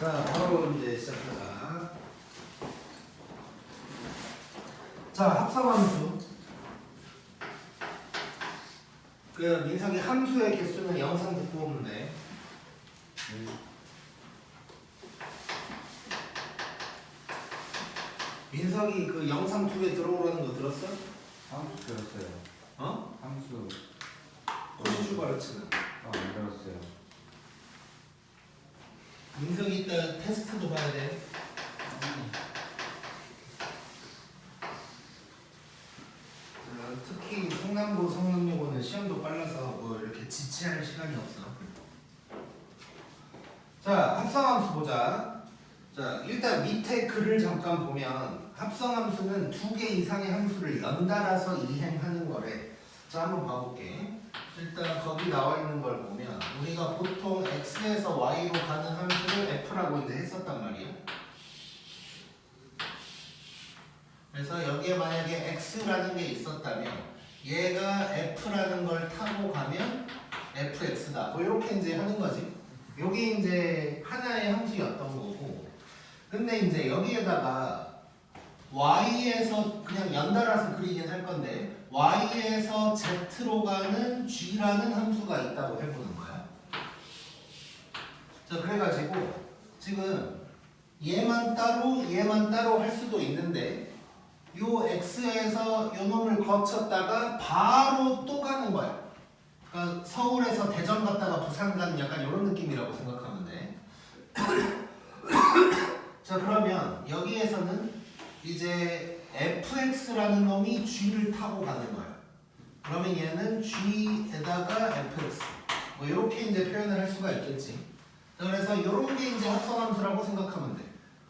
자, 바로 이제 시작하자. 자, 합성함수. 그 민석이 함수의 개수는 영상 듣고 오는데. 민석이 그 영상 2개 들어오라는 거 들었어? 함수 들었어요. 어? 함수. 꼬시슈 가르치는. 안 들었어요. 민석이 이따 테스트도 봐야 돼. 특히 성남고 성능여고는 시험도 빨라서 뭐 이렇게 지체할 시간이 없어. 자, 합성함수 보자. 자, 일단 밑에 글을 잠깐 보면 합성함수는 2개 이상의 함수를 연달아서 이행하는 거래. 자, 한번 봐볼게. 일단 거기 나와 있는 걸 보면 우리가 보통 x에서 y로 가는 함수를 f라고 이제 했었단 말이야. 그래서 여기에 만약에 x라는 게 있었다면 얘가 f라는 걸 타고 가면 fx다. 뭐 이렇게 이제 하는 거지. 요게 이제 하나의 함수였던 거고. 근데 이제 여기에다가 y에서 그냥 연달아서 그리긴 할 건데 y에서 z로 가는 g라는 함수가 있다고 해보는 거야. 자, 그래가지고 지금 얘만 따로 할 수도 있는데 요 x에서 요 놈을 거쳤다가 바로 또 가는 거야. 그러니까 서울에서 대전 갔다가 부산 가는 약간 이런 느낌이라고 생각하면 돼. 자, 그러면 여기에서는 이제 fx라는 놈이 g를 타고 가는 거야. 그러면 얘는 g에다가 fx 뭐 이렇게 이제 표현을 할 수가 있겠지. 자, 그래서 이런 게 이제 합성함수라고 생각하면 돼.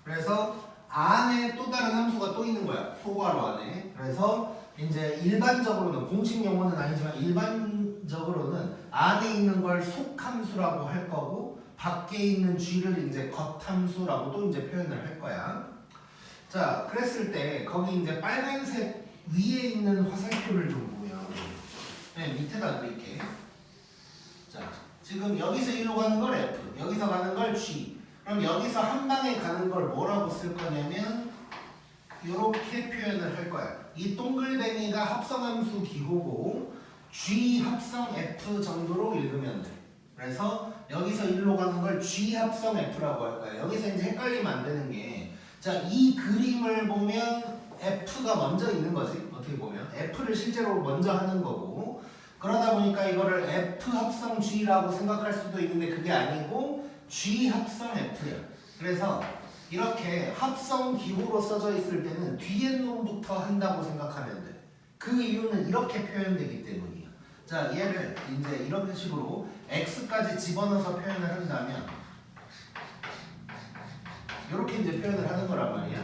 그래서 안에 또 다른 함수가 또 있는 거야. 소괄호 안에. 그래서 이제 일반적으로는 공식 용어는 아니지만 일반적으로는 안에 있는 걸 속함수라고 할 거고 밖에 있는 g를 이제 겉함수라고도 이제 표현을 할 거야. 자, 그랬을 때 거기 이제 빨간색 위에 있는 화살표를 좀 보면 네, 밑에다 그릴게. 자, 지금 여기서 일로 가는 걸 f, 여기서 가는 걸 g. 그럼 여기서 한 방에 가는 걸 뭐라고 쓸 거냐면 이렇게 표현을 할 거야. 이 동글뱅이가 합성함수 기호고 g 합성 f 정도로 읽으면 돼. 그래서 여기서 일로 가는 걸 g 합성 f라고 할 거야. 여기서 이제 헷갈리면 안 되는 게, 자, 이 그림을 보면 f가 먼저 있는 거지. 어떻게 보면 f를 실제로 먼저 하는 거고, 그러다 보니까 이거를 f 합성 g라고 생각할 수도 있는데 그게 아니고 g 합성 f야. 그래서 이렇게 합성 기호로 써져 있을 때는 뒤에 놈부터 한다고 생각하면 돼. 그 이유는 이렇게 표현되기 때문이야. 자, 얘를 이제 이런 식으로 x까지 집어넣어서 표현을 한다면 이렇게 이제 표현을 하는 거란 말이야.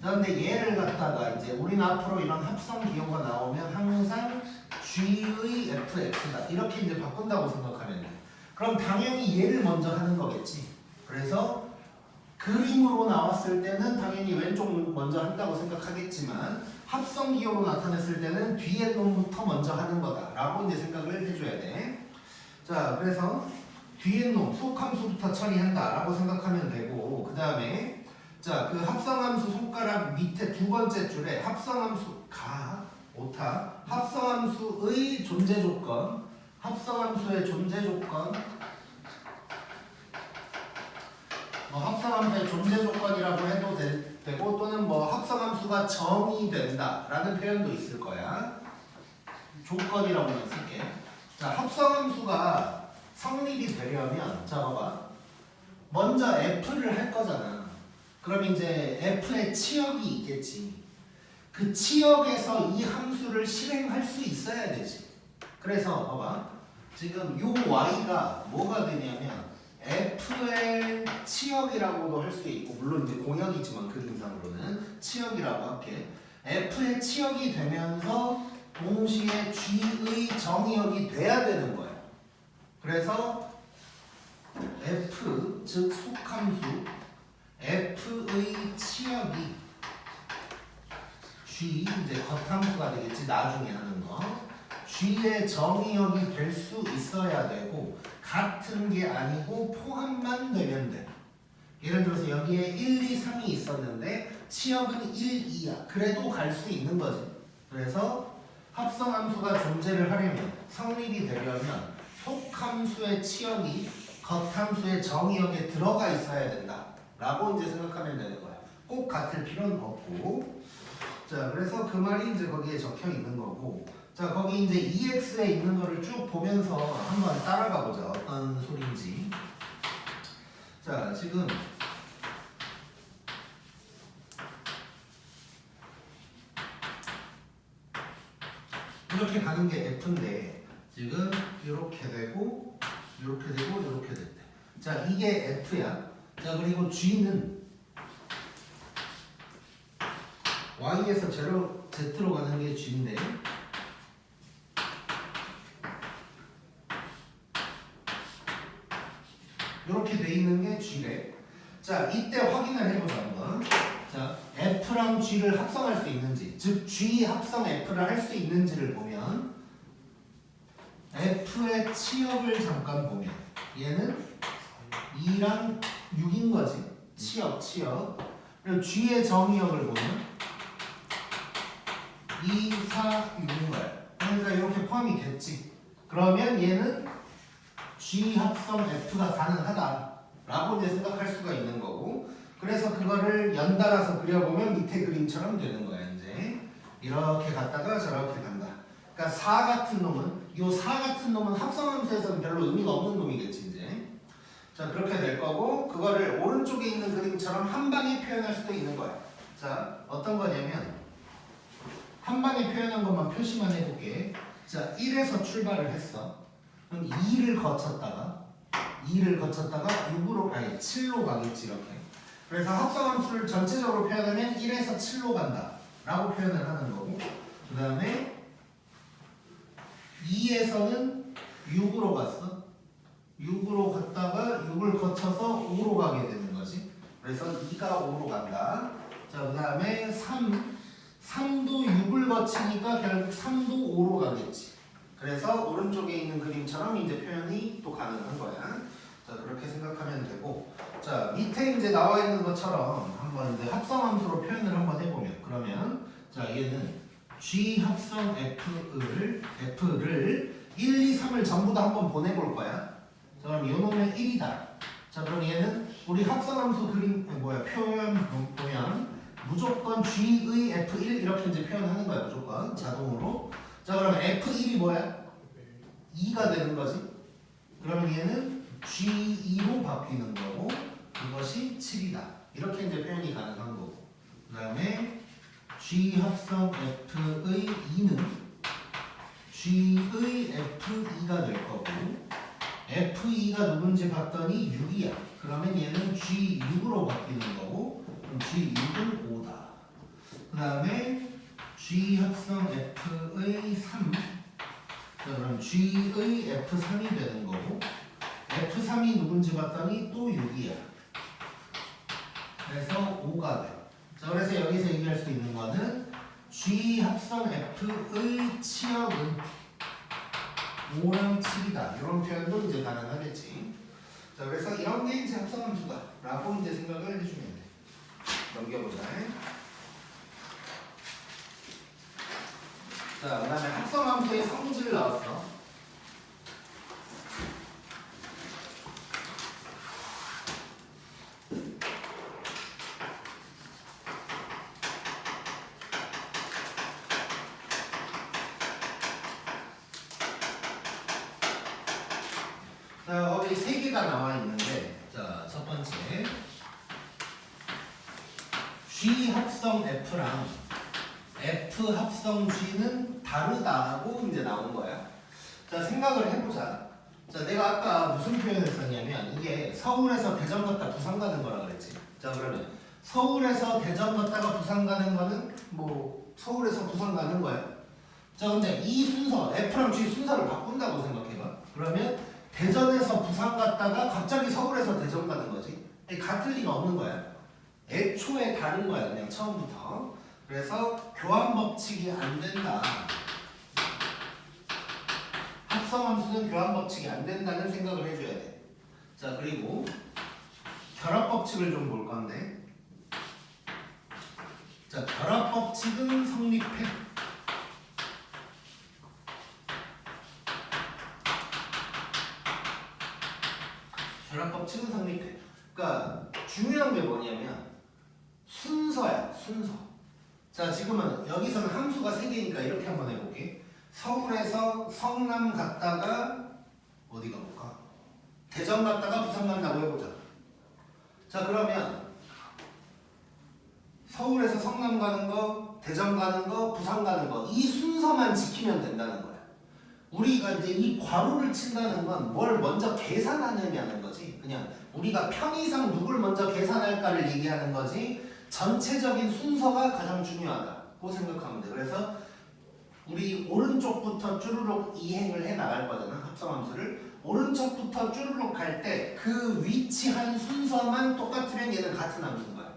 자, 근데 얘를 갖다가 이제 우리는 앞으로 이런 합성 기호가 나오면 항상 g의 fx다 이렇게 이제 바꾼다고 생각하면 돼. 그럼 당연히 얘를 먼저 하는 거겠지. 그래서 그림으로 나왔을 때는 당연히 왼쪽 먼저 한다고 생각하겠지만 합성 기호로 나타냈을 때는 뒤에 놈부터 먼저 하는 거다라고 이제 생각을 해줘야 돼. 자, 그래서 뒤에 놈 속함수부터 처리한다라고 생각하면 되고, 그 다음에 자, 그 합성함수 손가락 밑에 두 번째 줄에 합성함수 오타 합성함수의 존재 조건, 합성함수의 존재 조건, 합성함수의 존재 조건이라고 해도 되고 또는 뭐 합성함수가 정의된다라는 표현도 있을 거야. 조건이라고만 쓸게. 자, 합성함수가 성립이 되려면, 자, 봐봐. 먼저 f를 할 거잖아. 그럼 이제 f의 치역이 있겠지. 그 치역에서 이 함수를 실행할 수 있어야 되지. 그래서 봐봐. 지금 요 y가 뭐가 되냐면 f의 치역이라고도 할 수 있고, 물론 이제 공역이지만 그림상으로는 치역이라고 할게. f의 치역이 되면서 동시에 g의 정의역이 돼야 되는 거야. 그래서 f, 즉 속함수 f의 치역이 g, 이제 겉함수가 되겠지, 나중에 하는 거. g의 정의역이 될 수 있어야 되고 같은 게 아니고 포함만 되면 돼. 예를 들어서 여기에 1, 2, 3이 있었는데 치역은 1, 2야. 그래도 갈 수 있는 거지. 그래서 합성함수가 존재를 하려면 성립이 되려면 속함수의 치역이 겉함수의 정의역에 들어가 있어야 된다 라고 이제 생각하면 되는 거야. 꼭 같을 필요는 없고. 자, 그래서 그 말이 이제 거기에 적혀 있는 거고. 자, 거기 이제 EX에 있는 거를 쭉 보면서 한번 따라가 보자. 어떤 소리인지. 자, 지금 이렇게 가는 게 F인데 지금 이렇게 되고 이렇게 되고 이렇게 됐대. 자, 이게 F야. 자, 그리고 G는 Y에서 Z로 가는 게 G인데 이렇게 돼 있는 게 G래. 자, 이때 확인을 해보자 한번. 자, F랑 G를 합성할 수 있는지, 즉 G 합성 F를 할 수 있는지를 보면 F의 치역을 잠깐 보면 얘는 2랑 6인 거지. 치역. 그리고 G의 정의역을 보면 2, 4, 6인 거야. 그러니까 이렇게 포함이 됐지. 그러면 얘는 G 합성 F가 가능하다라고 이제 생각할 수가 있는 거고. 그래서 그거를 연달아서 그려보면 밑에 그림처럼 되는 거야. 이제 이렇게 갔다가 저렇게 간다. 그러니까 4 같은 놈은 요 4 같은 놈은 합성함수에서는 별로 의미가 없는 놈이겠지 이제. 자, 그렇게 될 거고 그거를 오른쪽에 있는 그림처럼 한 방에 표현할 수도 있는 거야. 자, 어떤 거냐면 한 방에 표현한 것만 표시만 해볼게. 자, 1에서 출발을 했어. 그럼 2를 거쳤다가 6으로 7로 가겠지 이렇게. 그래서 합성함수를 전체적으로 표현하면 1에서 7로 간다 라고 표현을 하는 거고, 그 다음에 2에서는 6으로 갔어. 6으로 갔다가 6을 거쳐서 5로 가게 되는 거지. 그래서 2가 5로 간다. 자, 그 다음에 3도 6을 거치니까 결국 3도 5로 가겠지. 그래서 오른쪽에 있는 그림처럼 이제 표현이 또 가능한 거야. 자, 그렇게 생각하면 되고. 자, 밑에 이제 나와 있는 것처럼 한번 이제 합성함수로 표현을 한번 해보면, 그러면 자, 얘는 G 합성 F를 1, 2, 3을 전부 다 한번 보내볼 거야. 자, 그럼 요놈의 1이다. 자, 그럼 얘는 우리 합성함수 표현 보면 무조건 G의 F1 이렇게 이제 표현하는 거야. 무조건 자동으로. 자, 그러면 F1이 뭐야? 2가 되는 거지. 그러면 얘는 G2로 바뀌는 거고 이것이 7이다. 이렇게 이제 표현이 가능한 거고. 그 다음에 G 합성 F의 2는 G의 F2가 될 거고, F2가 누군지 봤더니 6이야. 그러면 얘는 G6으로 바뀌는 거고, 그럼 G6은 5다. 그 다음에 G 합성 F의 3. 자, 그럼 G의 F3이 되는 거고, F3이 누군지 봤더니 또 6이야. 그래서 5가 돼. 자, 그래서 여기서 얘기할 수 있는 거는 G 합성 F의 치역은 5랑 7이다. 이런 표현도 이제 가능하겠지. 자, 그래서 이런 게 이제 합성함수다 라고 이제 생각을 해주면 돼. 넘겨보자. 자, 그 다음에 합성함수의 성질 나왔어. 자, 거기 3개가 나와 있는데, 자, 첫 번째 G 합성 F랑 F 합성 G는 다르다고 이제 나온 거야. 자, 생각을 해보자. 자, 내가 아까 무슨 표현을 썼냐면 이게 서울에서 대전 갔다 부산 가는 거라 그랬지. 자, 그러면 서울에서 대전 갔다가 부산 가는 거는 뭐 서울에서 부산 가는 거야. 자, 근데 이 순서 F랑 G 순서를 바꾼다고 생각해봐. 그러면 대전에서 부산 갔다가 갑자기 서울에서 대전 가는 거지. 같을 리가 없는 거야. 애초에 다른 거야, 그냥 처음부터. 그래서 교환 법칙이 안 된다. 합성함수는 교환 법칙이 안 된다는 생각을 해줘야 돼. 자, 그리고 결합 법칙을 좀 볼 건데, 자, 결합 법칙은 성립해. 결합 법칙은 성립해. 그러니까 중요한 게 뭐냐면 순서야, 순서. 자, 지금은 여기서는 함수가 3개니까 이렇게 한번 해볼게. 서울에서 성남 갔다가 어디 가볼까? 대전 갔다가 부산 간다고 해보자. 자, 그러면 서울에서 성남 가는 거, 대전 가는 거, 부산 가는 거, 이 순서만 지키면 된다는 거야. 우리가 이제 이 괄호를 친다는 건 뭘 먼저 계산하느냐는 거지. 그냥 우리가 편의상 누굴 먼저 계산할까를 얘기하는 거지. 전체적인 순서가 가장 중요하다고 생각하면 돼. 그래서 우리 오른쪽부터 쭈루룩 이행을 해 나갈 거잖아. 합성함수를. 오른쪽부터 쭈루룩 갈 때 그 위치한 순서만 똑같으면 얘는 같은 함수인 거야.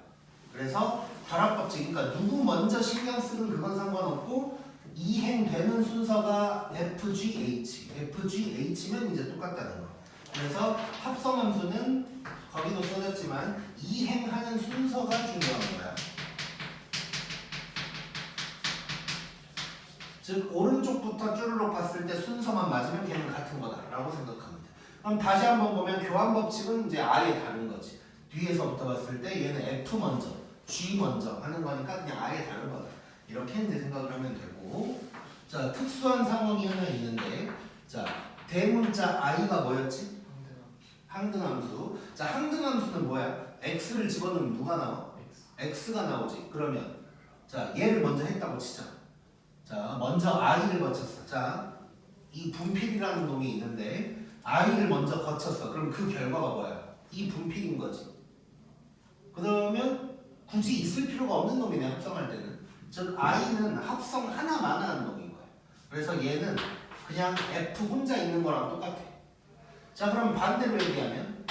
그래서 결합법칙, 그러니까 누구 먼저 신경 쓰는 그건 상관없고 이행되는 순서가 FGH, FGH면 이제 똑같다는 거. 그래서 합성함수는 거기도 써졌지만 이행하는 순서가 중요한 거야. 즉 오른쪽부터 쭈르륵 봤을 때 순서만 맞으면 걔는 같은 거다라고 생각합니다. 그럼 다시 한번 보면 교환 법칙은 이제 아예 다른 거지. 뒤에서부터 봤을 때 얘는 F 먼저, G 먼저 하는 거니까 그냥 아예 다른 거다. 이렇게 이제 생각을 하면 되고, 자, 특수한 상황이 하나 있는데, 자, 대문자 i가 뭐였지? 항등함수. 자, 항등함수는 뭐야? x를 집어넣으면 누가 나와? x가 나오지. 그러면 자, 얘를 먼저 했다고 치자. 자, 먼저 i를 거쳤어. 자, 이 분필이라는 놈이 있는데 i를 먼저 거쳤어. 그럼 그 결과가 뭐야? 이 분필인 거지. 그러면 굳이 있을 필요가 없는 놈이네, 합성할 때는. 즉 i는 합성 하나만 하는 놈인 거야. 그래서 얘는 그냥 f 혼자 있는 거랑 똑같아. 자, 그럼 반대로 얘기하면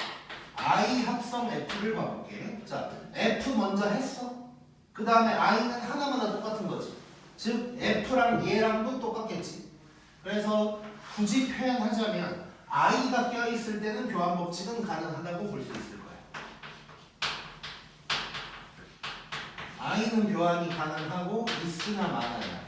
i 합성 f를 봐볼게. 자, f 먼저 했어. 그 다음에 i는 하나마다 똑같은 거지. 즉 f랑 얘랑도 똑같겠지. 그래서 굳이 표현하자면 i가 껴있을 때는 교환 법칙은 가능하다고 볼 수 있을 거야. i는 교환이 가능하고 있으나 마나야.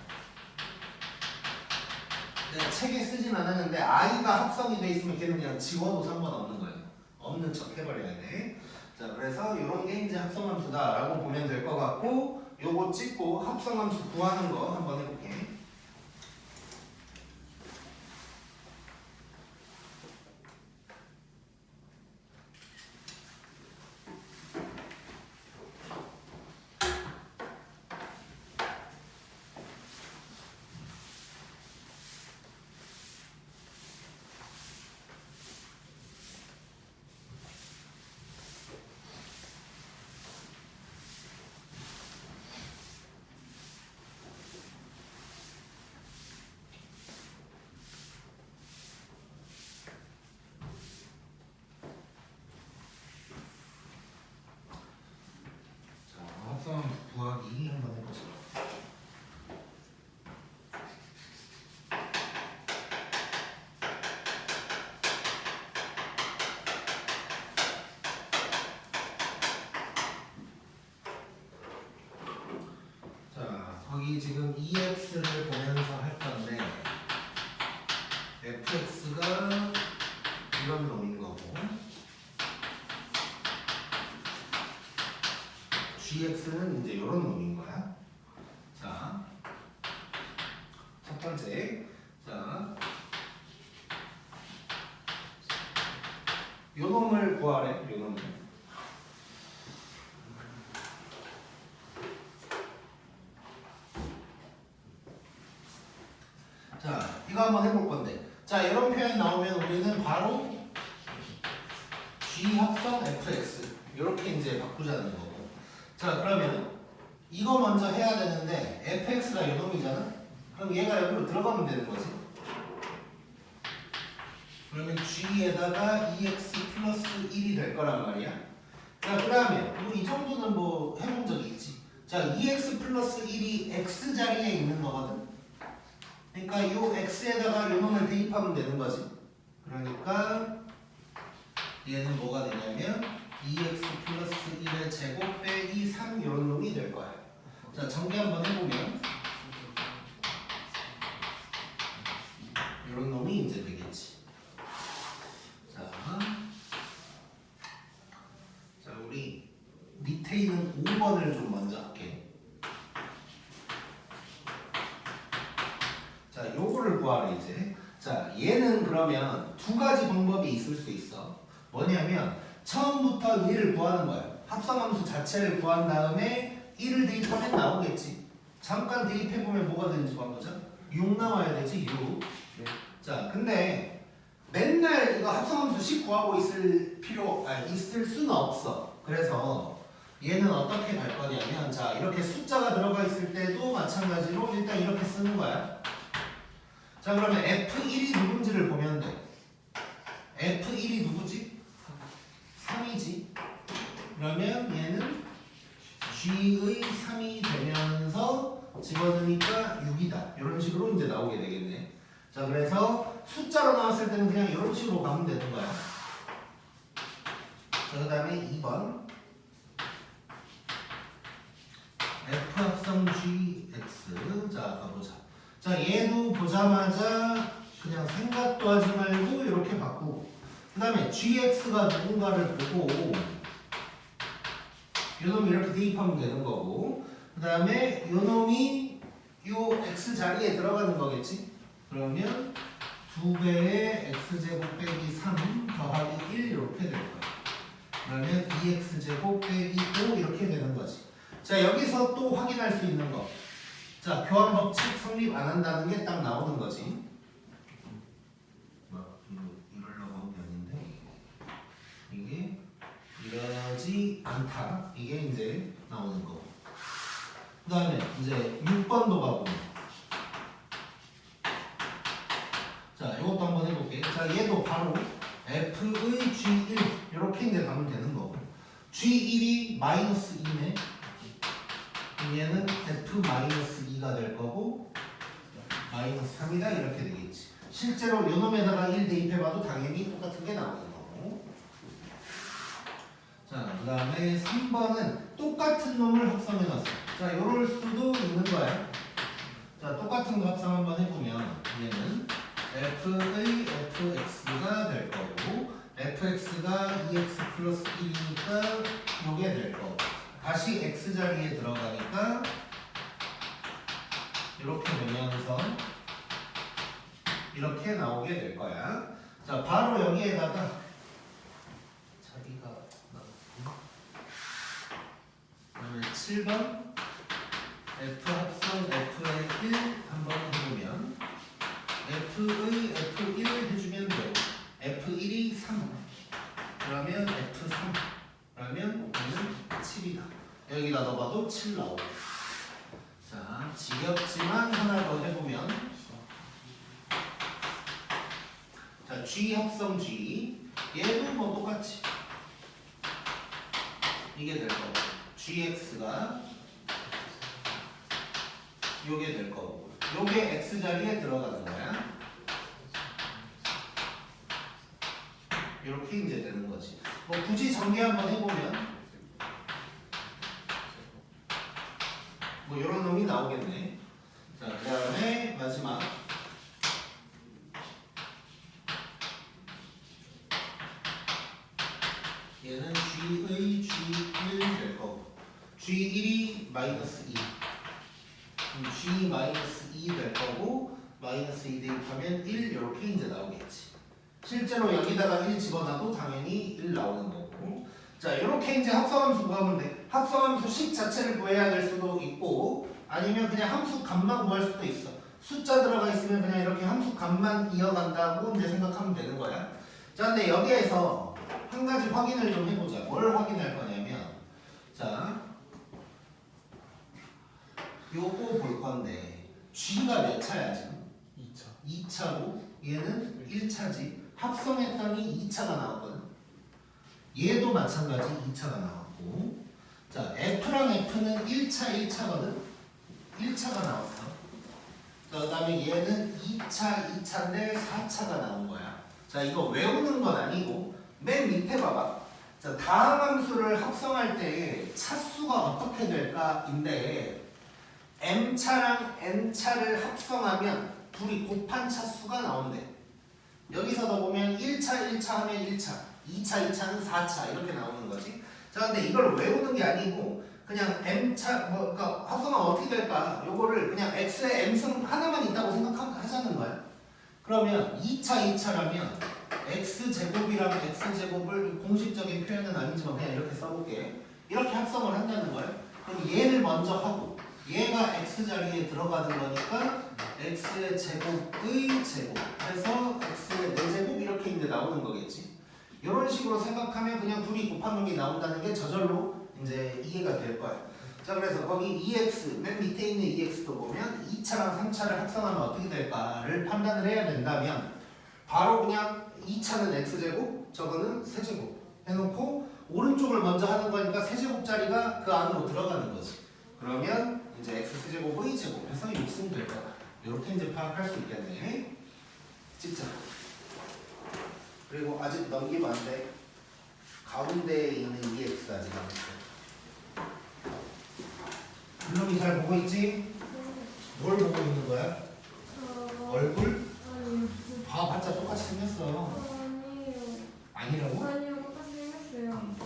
내가 책에 쓰진 않았는데 i가 합성이 돼 있으면 걔는 그냥 지워도 상관없는 거예요. 없는 척 해버려야 돼. 자, 그래서 이런 게 이제 합성함수다라고 보면 될 것 같고, 요거 찍고 합성함수 구하는 거 한번 해볼게. 합성함수 구하기 한번 해보자. 자, 거기 지금 EX를 보면서 할 건데 FX가 이런 놈인 거고 GX는 이제 이런 놈인 거야. 자, 첫 번째, 자, 요 놈을 구하래. 요 놈을. 자, 이거 한번 해볼 건데, 자, 이런 표현 나오면 우리는 바로 G 합성 FX 이렇게 이제 바꾸자는 거고. 자, 그러면 이거 먼저 해야 되는데 fx가 요 놈이잖아? 그럼 얘가 여기로 들어가면 되는 거지. 그러면 g에다가 ex 플러스 1이 될 거란 말이야. 자, 그 다음에 뭐 이 정도는 뭐 해본 적이 있지. 자, ex 플러스 1이 x 자리에 있는 거거든. 그러니까 요 x에다가 요 놈을 대입하면 되는 거지. 그러니까 얘는 뭐가 되냐면 2x 플러스 1의 제곱 빼기 3 이런 놈이 될 거야. 자, 정리 한번 해보면 이런 놈이 이제 되겠지. 자, 우리 밑에 있는 5번을 좀 먼저 할게. 자, 요거를 구하라 이제. 자, 얘는 그러면 두 가지 방법이 있을 수 있어. 뭐냐면 처음부터 1을 구하는 거야. 합성함수 자체를 구한 다음에 1을 대입하면 나오겠지. 잠깐 대입해보면 뭐가 되는지 봐보자. 6 나와야 되지, 6. 네. 자, 근데 맨날 이거 합성함수 10 구하고 있을 수는 없어. 그래서 얘는 어떻게 갈 거냐면, 자, 이렇게 숫자가 들어가 있을 때도 마찬가지로 일단 이렇게 쓰는 거야. 자, 그러면 F1이 누군지를 보면 돼. F1이 누구지? 3이지. 그러면 얘는 G의 3이 되면서 집어넣으니까 6이다. 이런 식으로 이제 나오게 되겠네. 자, 그래서 숫자로 나왔을 때는 그냥 이런 식으로 가면 되는 거야. 자, 그 다음에 2번. F 합성 GX. 자, 가보자. 자, 얘도 보자마자 그냥 생각도 하지 말고 이렇게 바꾸고, 그 다음에 GX가 누군가를 보고 요놈이 이렇게 대입하면 되는 거고, 그 다음에 요놈이 요 X 자리에 들어가는 거겠지? 그러면 2배의 X제곱 빼기 3 더하기 1 이렇게 될 거야. 그러면 2X제곱 빼기 5 이렇게 되는 거지. 자, 여기서 또 확인할 수 있는 거. 자, 교환 법칙 성립 안 한다는 게 딱 나오는 거지. 이러려고 한 게 아닌데 이게 이러지 않다. 이게 이제 나오는 거. 그 다음에 이제 6번도 가보면, 자, 이것도 한번 해볼게. 자, 얘도 바로 F의 G1 이렇게 이제 가면 되는 거고, G1이 마이너스 2네. 얘는 F-2가 될 거고 마이너스 3이다 이렇게 되겠지. 실제로 요놈에다가 1 대입해봐도 당연히 똑같은 게 나오는 거고. 자, 그 다음에 3번은 똑같은 놈을 합성해놨어. 자, 요럴 수도 있는 거야. 자, 똑같은 거 합성 한번 해보면 얘는 F의 Fx가 될 거고, Fx가 2x 플러스 1이니까 요게 될 거고, 다시 x 자리에 들어가니까 이렇게 되면서 이렇게 나오게 될 거야. 자, 바로 여기에다가 자리가 그다음에 7번 F 합성 F의 1 한번 해보면 F의 F1 해주면 되고, F1이 3 그러면 F3 그러면 얘는 7이다. 여기다 넣어봐도 7 나오고. 자, 지겹지만 하나 더 해보면, 자, G 합성 G 얘도 뭐 똑같이 이게 될 거고, GX가 요게 될 거고, 요게 X 자리에 들어가는 거야. 이렇게 이제 되는 거지. 뭐 굳이 정리 한번 해보면 뭐 이런 놈이 나오겠네. 자, 그 다음에 마지막 얘는 G의 G1 될 거고, G1이 마이너스 2 G 마이너스 2 될 거고, 마이너스 2 대입하면 1 이렇게 이제 나오겠지. 실제로 여기다가 1 집어넣어도 당연히 1 나오는 거고. 자, 이렇게 이제 합성함수 구하면 돼. 합성함수 식 자체를 구해야 될 수도 있고, 아니면 그냥 함수 값만 구할 수도 있어. 숫자 들어가 있으면 그냥 이렇게 함수 값만 이어간다고 이제 생각하면 되는 거야. 자, 근데 여기에서 한 가지 확인을 좀 해보자. 뭘 확인할 거냐면, 자, 요거 볼 건데 G가 몇 차야 지금? 2차. 2차고 얘는 1차지. 합성했더니 2차가 나왔거든. 얘도 마찬가지 2차가 나왔고. 자, F랑 F는 1차 1차거든. 1차가 나왔어. 자, 그 다음에 얘는 2차 2차인데 4차가 나온 거야. 자, 이거 외우는 건 아니고 맨 밑에 봐봐. 자, 다항함수를 합성할 때 차수가 어떻게 될까인데 m차랑 n차를 합성하면 둘이 곱한 차수가 나온대. 여기서도 보면 1차 1차 하면 1차, 2차 2차는 4차 이렇게 나오는 거지. 자, 근데 이걸 외우는 게 아니고 그냥 m차 그러니까 합성하면 어떻게 될까? 요거를 그냥 x에 m승 하나만 있다고 생각하자는 거야. 그러면 2차 2차라면 x제곱이랑 x제곱을 공식적인 표현은 아니지만 그냥 이렇게 써볼게. 이렇게 합성을 한다는 거예요. 그럼 얘를 먼저 하고 얘가 x 자리에 들어가는 거니까 x의 제곱의 제곱 해서 x의 4제곱 이렇게 이제 나오는 거겠지. 이런 식으로 생각하면 그냥 둘이 곱한 놈이 나온다는 게 저절로 이제 이해가 될 거야. 자, 그래서 거기 2x 맨 밑에 있는 2x도 보면 2차랑 3차를 합성하면 어떻게 될까를 판단을 해야 된다면 바로 그냥 2차는 x제곱 저거는 세제곱 해놓고 오른쪽을 먼저 하는 거니까 세제곱짜리가 그 안으로 들어가는 거지. 그러면 이제 x세제곱의 제곱해서 6승 될 거야. 이렇게 이제 파악할 수 있겠네. 찍자. 그리고 아직 넘기면 안 돼. 가운데에 있는 2x 아직 안 돼. 블룸이 잘 보고 있지? 뭘 보고 있는 거야? 얼굴? 봐봤자 똑같이 생겼어. 아니에요. 아니라고? 아니요, 똑같이 생겼어요.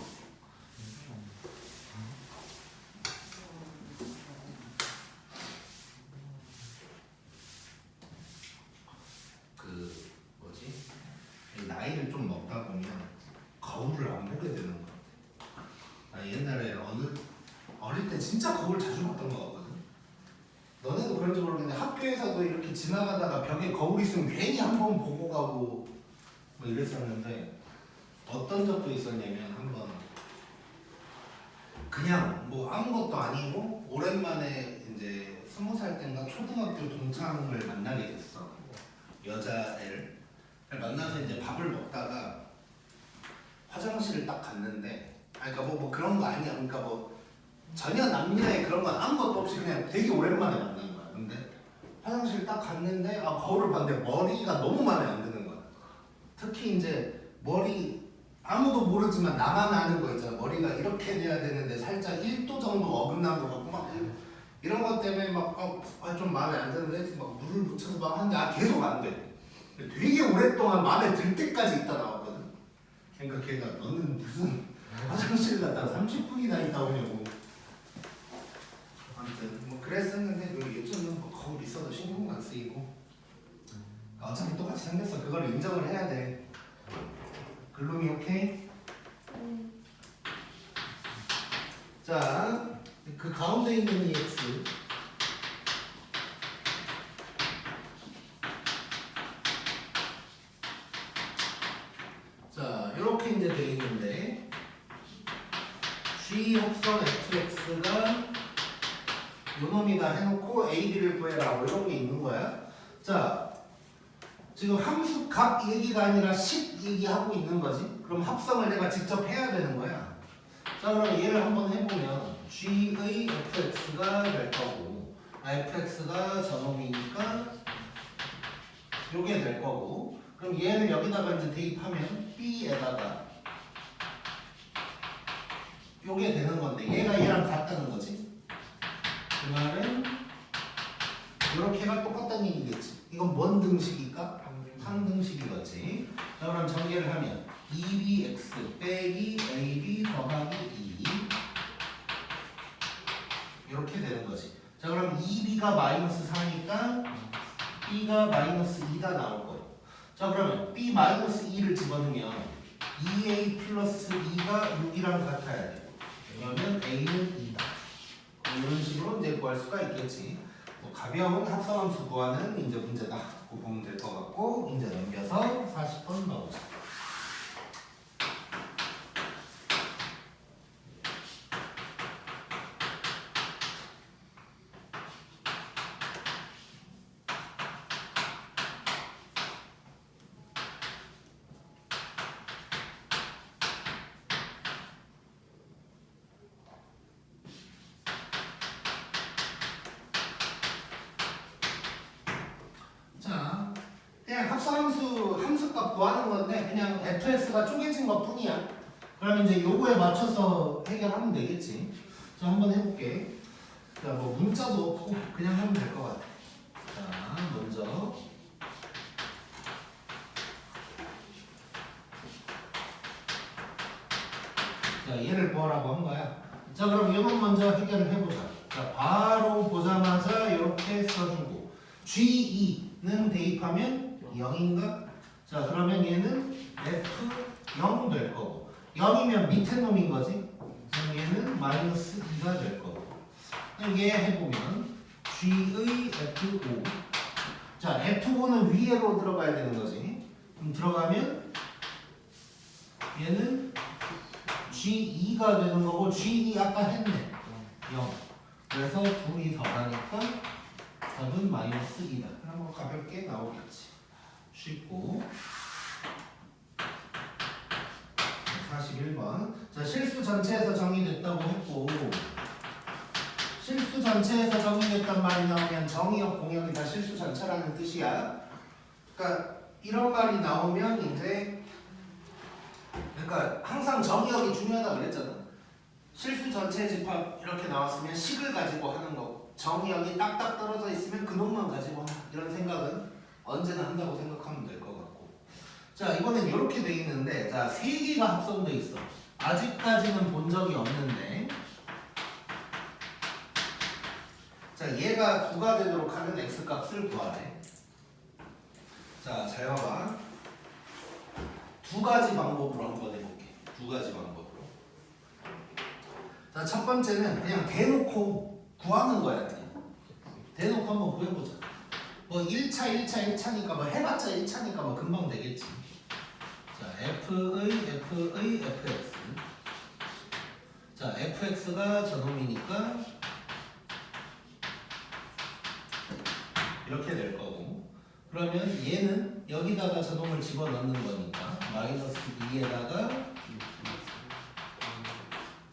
그 뭐지? 나이를 좀 먹다 보면 거울을 안 보게 되는 거 같아. 나 옛날에 어릴 때 진짜 거울 자주 봤던 거 같거든. 너네도 그런지 모르겠는데 학교에서도 이렇게 지나가다가 벽에 거울 있으면 괜히 한번 보고 가고 뭐 이랬었는데 어떤 적도 있었냐면 한번 그냥 뭐 아무것도 아니고 오랜만에 이제 20살 때인가 초등학교 동창을 만나게 됐어. 여자애를 만나서 이제 밥을 먹다가 화장실을 딱 갔는데 그러니까 뭐 그런 거 아니야. 그러니까 뭐 전혀 남녀의 그런 건 아무것도 없이 그냥 되게 오랜만에 만난 거야. 근데 화장실 딱 갔는데 거울을 봤는데 머리가 너무 마음에 안 드는 거야. 특히 이제 머리 아무도 모르지만 나만 아는 거 있잖아. 머리가 이렇게 돼야 되는데 살짝 1도 정도 어긋난 거 같고 막 이런 것 때문에 막 좀 마음에 안 드는데 막 물을 묻혀서 막 하는데 계속 안 돼. 되게 오랫동안 마음에 들 때까지 있다 나왔거든. 그러니까 걔가 너는 무슨 화장실 갔다가 30분이나 있다 오냐고. 아무튼 뭐 그랬었는데 요즘은 뭐 거울 있어도 신경 안 쓰이고 어차피 똑같이 생겼어. 그걸 인정을 해야 돼. 글룸이 오케이? 네. 자, 그 가운데 있는 이 x 자, 이렇게 이제 돼 있는데 g 합성 fx가 요 놈이다 해놓고 a, b를 구해라 뭐 이런 게 있는 거야. 자, 지금 함수 값 얘기가 아니라 식 얘기하고 있는 거지. 그럼 합성을 내가 직접 해야 되는 거야. 자, 그럼 얘를 한번 해보면 g의 fx가 될 거고 fx가 저놈이니까 요게 될 거고 그럼 얘를 여기다가 이제 대입하면 b에다가 요게 되는 건데 얘가 얘랑 같다는 거지. 그 말은 요렇게가 똑같다는 얘기겠지. 이건 뭔 등식일까? 항등식이겠지. 자, 그럼 전개를 하면 2bx 빼기 ab 더하기 2 이렇게 되는 거지. 자, 그럼 2b가 마이너스 4니까 b가 마이너스 2가 나올 거예요. 자, 그러면 b 마이너스 2를 집어넣으면 2a 플러스 2가 6이랑 같아야 돼. 왜냐면 a는 2다. 이런 식으로 이제 구할 수가 있겠지. 뭐 가벼운 합성함수 구하는 이제 문제다. 그 보면 될 것 같고 이제 넘겨서 40번 넣어보자. 그냥 합성함수 함수값 구하는 건데 그냥 fx가 쪼개진 것 뿐이야. 그러면 이제 요거에 맞춰서 해결하면 되겠지. 자, 한번 해볼게. 자, 뭐 문자도 없고 그냥 하면 될 것 같아. 자, 먼저 자, 얘를 구하라고 한 거야. 자, 그럼 이건 먼저 해결을 해보자. 자, 바로 보자마자 이렇게 써주고 G2는 대입하면 0인가? 자, 그러면 얘는 F0 될 거고 0이면 밑에 놈인 거지? 그럼 얘는 마이너스 2가 될 거고 그럼 얘 해보면 G의 F5 자, F5는 위로 들어가야 되는 거지. 그럼 들어가면 얘는 G2가 되는 거고 G2 아까 했네 0 그래서 둘이 더하니까 답은 마이너스 2다 한번 가볍게 나오겠지 쉽고 41번 자 실수 전체에서 정의됐다고 했고 실수 전체에서 정의됐단 말이 나오면 정의역 공역이 다 실수 전체라는 뜻이야 그러니까 이런 말이 나오면 이제 그러니까 항상 정의역이 중요하다 그랬잖아. 실수 전체 집합 이렇게 나왔으면 식을 가지고 하는 거고 정의역이 딱딱 떨어져 있으면 그놈만 가지고 하는 이런 생각은 언제나 한다고 생각하면 될 것 같고 자 이번엔 이렇게 돼 있는데 자 3개가 합성돼 있어. 아직까지는 본 적이 없는데 자 얘가 9가 되도록 하는 x값을 구하래. 자 잘 봐봐. 두 가지 방법으로 한번 해볼게. 두 가지 방법으로. 자, 첫 번째는 그냥 대놓고 구하는 거야. 그냥. 대놓고 한번 구해보자. 뭐 1차니까 뭐 해봤자 1차니까 뭐 금방 되겠지. 자, f의 fx. 자, fx가 저놈이니까 이렇게 될 거고. 그러면 얘는 여기다가 저놈을 집어넣는 거니까 마이너스 2에다가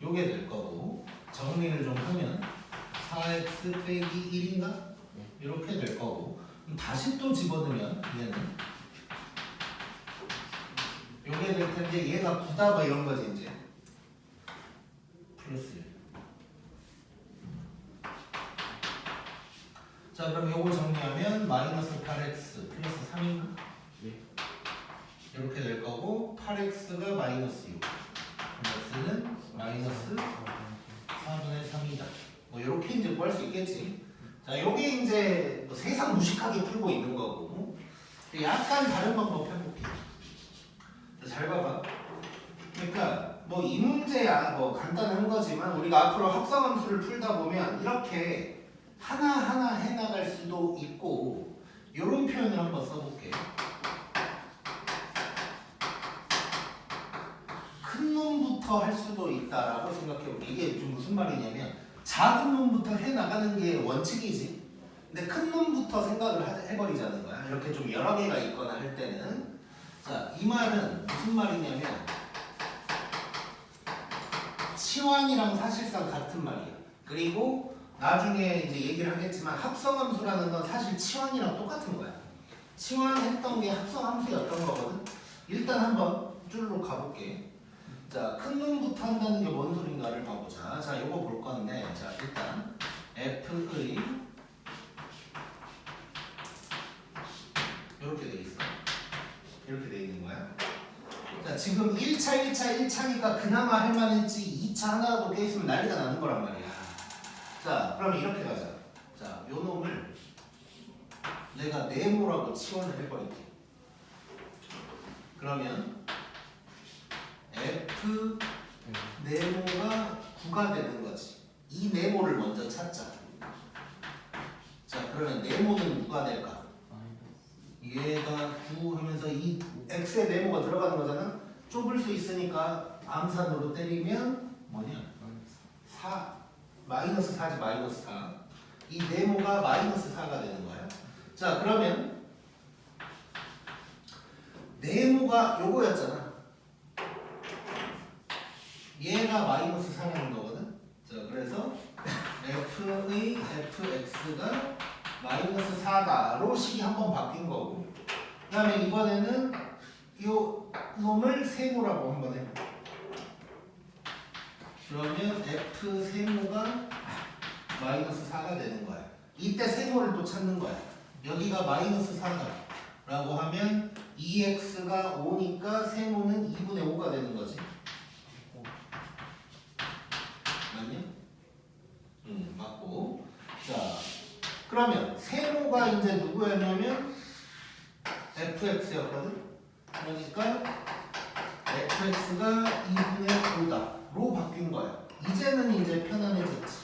요게 될 거고 정리를 좀 하면 4x 빼기 1인가? 이렇게 될 거고 그럼 다시 또 집어넣으면 얘는 요게 될 텐데 얘가 9다 뭐 이런 거지 이제 플러스 1. 자 그럼 요거 정리하면 마이너스 8x 플러스 3인가? 이렇게 될 거고 8x가 마이너스 6 x는 마이너스 4분의 3이다 뭐 이렇게 이제 구할 수 있겠지. 자 요게 이제 뭐 세상 무식하게 풀고 있는 거고 약간 다른 방법 해볼게. 자, 잘 봐봐. 그러니까 뭐 이 문제야 뭐 간단한 거지만 우리가 앞으로 합성함수를 풀다 보면 이렇게 하나하나 해나갈 수도 있고 이런 표현을 한번 써볼게. 큰 놈부터 할 수도 있다라고 생각해볼게. 이게 좀 무슨 말이냐면 작은 놈부터 해나가는 게 원칙이지. 근데 큰 놈부터 생각을 해버리자는 거야. 이렇게 좀 여러 개가 있거나 할 때는. 자, 이 말은 무슨 말이냐면 치환이랑 사실상 같은 말이야. 그리고 나중에 이제 얘기를 하겠지만 합성함수라는 건 사실 치환이랑 똑같은 거야. 치환했던 게 합성함수였던 거거든. 일단 한번 줄로 가볼게. 자, 큰 놈부터 한다는 게 뭔 소린가를 봐보자. 자, 요거 볼 건데, 자, 일단 f의 이렇게 돼 있어. 이렇게 돼 있는 거야. 자, 지금 1차니까 그나마 할만했지 2차 하나라도 깨있으면 난리가 나는 거란 말이야. 자, 그럼 이렇게 가자. 자, 요 놈을 내가 네모라고 치환을 해버릴게. 그러면 f 네모가 9가 되는 거지. 이 네모를 먼저 찾자. 자, 그러면 네모는 누가 될까? 얘가 9 하면서 이 x의 네모가 들어가는 거잖아. 좁을 수 있으니까 암산으로 때리면 뭐냐? 4 마이너스 4지 마이너스 4. 이 네모가 마이너스 4가 되는 거야. 자, 그러면 네모가 요거였잖아. 얘가 마이너스 4라는 거거든. 자, 그래서 f의 fx가 마이너스 4다로 식이 한번 바뀐 거고 그 다음에 이번에는 요 놈을 세모라고 한번 해볼게. 그러면 F 세모가 마이너스 4가 되는 거야. 이때 세모를 또 찾는 거야. 여기가 마이너스 4다 라고 하면 2x가 5니까 세모는 2분의 5가 되는 거지. 맞냐? 맞고. 자, 그러면 세모가 이제 누구였냐면 fx였거든. 그러니까 fx가 2분의 5다로 바뀐 거야. 이제는 이제 편안해졌지.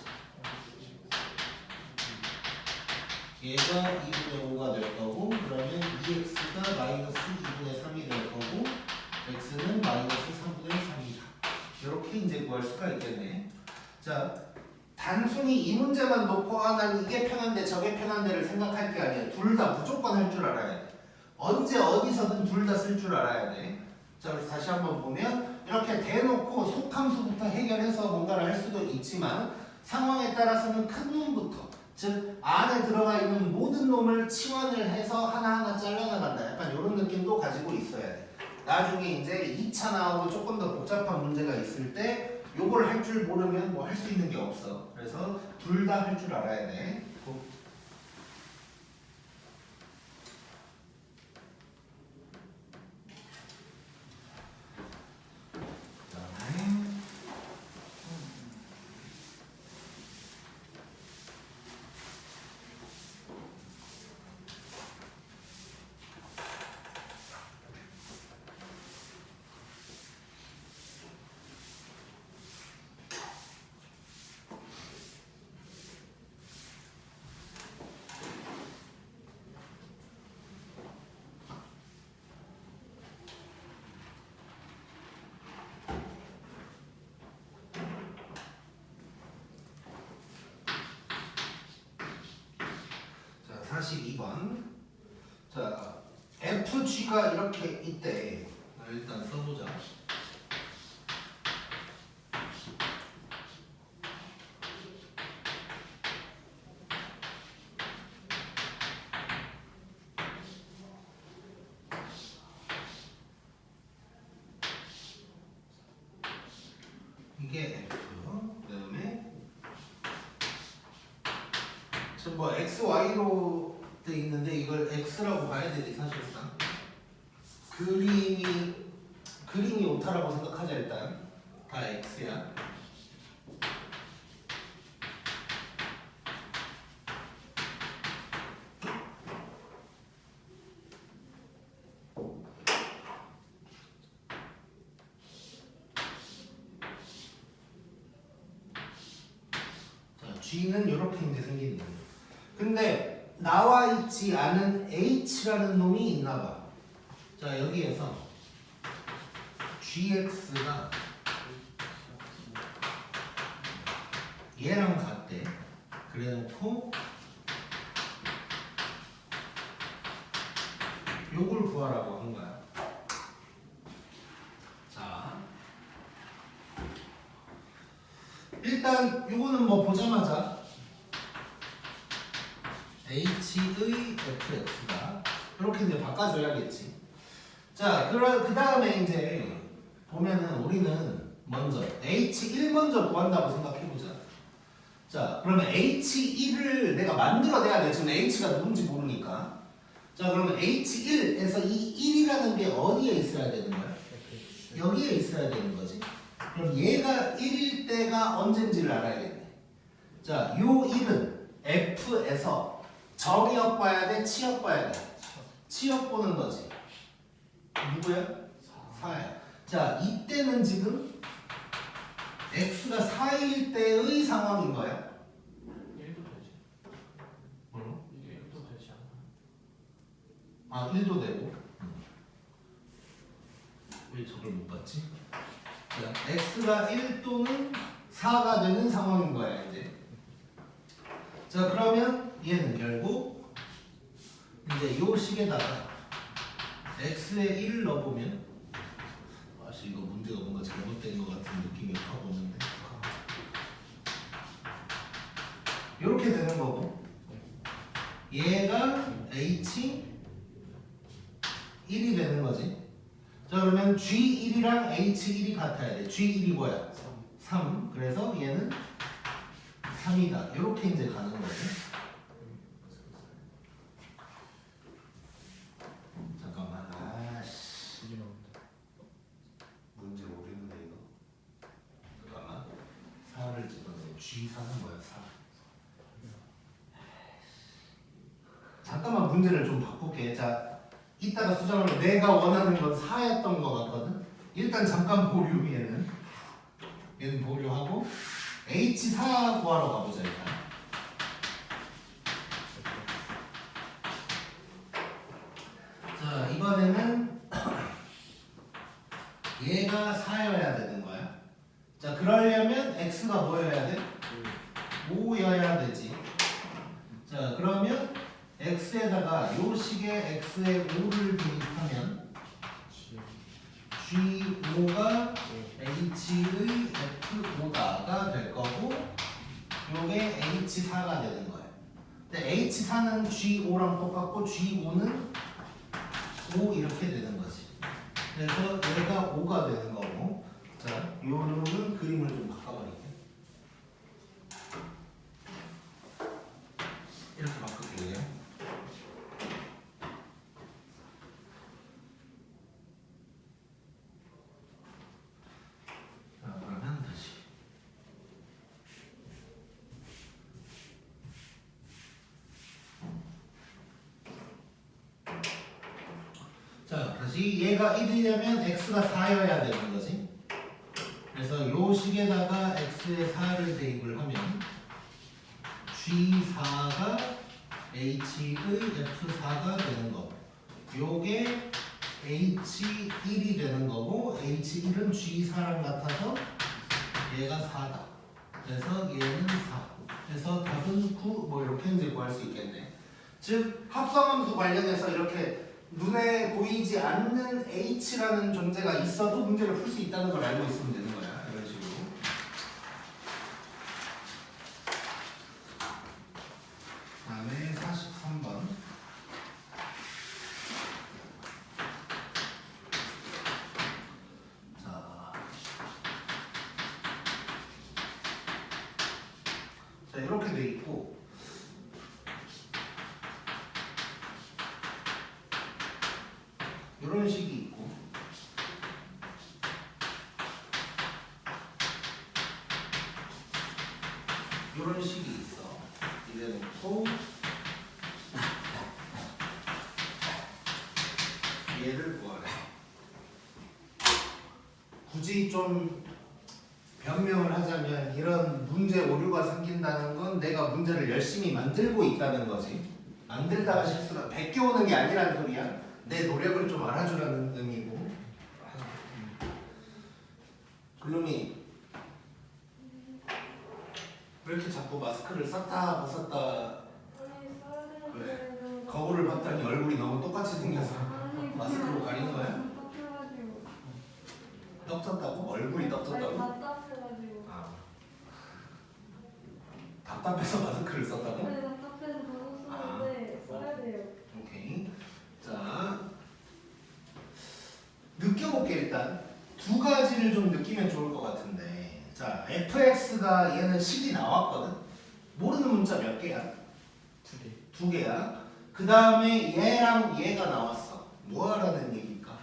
얘가 2분의 5가 될 거고, 그러면 2x가 마이너스 2분의 3이 될 거고, x는 마이너스 3분의 3이다. 이렇게 이제 구할 수가 있겠네. 자, 단순히 이 문제만 놓고 난 이게 편한데 저게 편한데를 생각할 게 아니야. 둘 다 무조건 할 줄 알아야 돼. 언제 어디서든 둘 다 쓸 줄 알아야 돼. 자, 그래서 다시 한번 보면 이렇게 대놓고 속함수부터 해결해서 뭔가를 할 수도 있지만 상황에 따라서는 큰 놈부터, 즉 안에 들어가 있는 모든 놈을 치환을 해서 하나하나 잘라나간다. 약간 이런 느낌도 가지고 있어야 돼. 나중에 이제 2차 나오고 조금 더 복잡한 문제가 있을 때 요걸 할 줄 모르면 뭐 할 수 있는 게 없어. 그래서 둘 다 할 줄 알아야 돼. 자, 42번. 자, FG가 이렇게 있대. 일단 써보자. 이게 F. 그다음에 지금 뭐 X, Y로 돼 있는데 이걸 X라고 봐야 되지 사실상. 그림이 오타라고 생각하자. 일단 다 X야. 자, G는 이렇게 이제 생기는 거예요. 근데 나와 있지 않은 H라는 놈이 있나 봐. 자, 여기에서 GX가 얘랑 같대. 그래 놓고 요걸 구하라고 한 거야. 자, 일단 요거는 뭐 보자마자 H의 fx가 이렇게 이제 바꿔줘야겠지. 자, 그 다음에 이제 보면은 우리는 먼저 H1 먼저 구한다고 생각해보자. 자, 그러면 H1을 내가 만들어내야 돼. 지금 H가 누군지 모르니까. 자, 그러면 H1에서 이 1이라는 게 어디에 있어야 되는 거야? 여기에 있어야 되는 거지. 그럼 얘가 1일 때가 언젠지를 알아야겠네. 자, 요 1은 F에서 정의역 봐야 돼? 치역 봐야 돼? 치역 보는 거지. 누구야? 4야. 자, 이때는 지금 x가 4일 때의 상황인 거야. 1도 되지. 뭐로? 이게 1도 되지 않아? 아, 1도 되고. 왜 저걸 못 봤지? 자, x가 1 또는 4가 되는 상황인 거야, 이제. 자, 그러면 얘는 결국 이제 요 식에다가 x에 1을 넣어보면, 아씨 이거 문제가 뭔가 잘못된 것 같은 느낌이 확 오는데, 이렇게 되는 거고, 얘가 h 1이 되는 거지. 자, 그러면 g1이랑 h1이 같아야 돼. g1이 뭐야? 3. 그래서 얘는 3이다. 이렇게 이제 가는 거죠. 잠깐만. 아씨. 이게 나온다. 문제 모르는데 이거. 잠깐만. 4를 집어넣어. G4는 뭐야? 4. 잠깐만 문제를 좀 바꿀게. 자, 이따가 수정하면 내가 원하는 건 4였던 거 같거든. 일단 잠깐 보류. 얘는 보류하고 H4 구하러 가보자 일단. 자, 이번에는 얘가 4여야 되는 거야. 자, 그러려면 x가 뭐여야 돼? 5여야 되지. 자, 그러면 x에다가 요 식의 x에 5를 대입하면 G5가 H의 F5가 될 거고 요게 H4가 되는 거예요. 근데 H4는 G5랑 똑같고 G5는 5 이렇게 되는 거지. 그래서 얘가 5가 되는 거고. 자, 요는 그림을 좀 바꿔버릴게. 이렇게 바꿀게요. 자, 그러면 다시. 자, 다시 얘가 1이려면 x가 4여야 되는 거지. 그래서 요 식에다가 x에 4를 대입을 하면 G4가 H의 F4가 되는 거고 요게 H1이 되는 거고 H1은 G4랑 같아서 얘가 4다. 그래서 얘는 4. 그래서 답은 9. 뭐 이렇게 이제 구할 수 있겠네. 즉 합성함수 관련해서 이렇게 눈에 보이지 않는 H라는 존재가 있어도 문제를 풀 수 있다는 걸 알고 있으면 되는 거야. 이런 식으로. 다음에 43번. 자, 이렇게 돼 있고 이런 식이 있고 이런 식이 있어. 이래 놓고 얘를 구하래. 굳이 좀 변명을 하자면 이런 문제 오류가 생긴다는 건 내가 문제를 열심히 만들고 있다는 거지. 만들다가 실수가 베껴오는 게 아니라는 소리야. 내 노력을 좀 알아주라는 의미고. 글루미 왜 이렇게 자꾸 마스크를 썼다 벗었다 아니 써야 왜? 되는 거울을 봤더니 얼굴이 너무 똑같이 생겨서 마스크로 가린 거야? 답답해가지고. 떡졌다고? 얼굴이 아니 떡졌다고? 답답해가지고. 아. 답답해서 마스크를 썼다고? 아니 답답해서 바로 쓰는데 써야 돼요. 오케이. 자, 느껴볼게 일단. 두 가지를 좀 느끼면 좋을 것 같은데. 자, fx가 얘는 식이 나왔거든. 모르는 문자 몇 개야? 2개. 두 개야. 그 다음에 얘랑 얘가 나왔어. 뭐 하라는 얘기일까?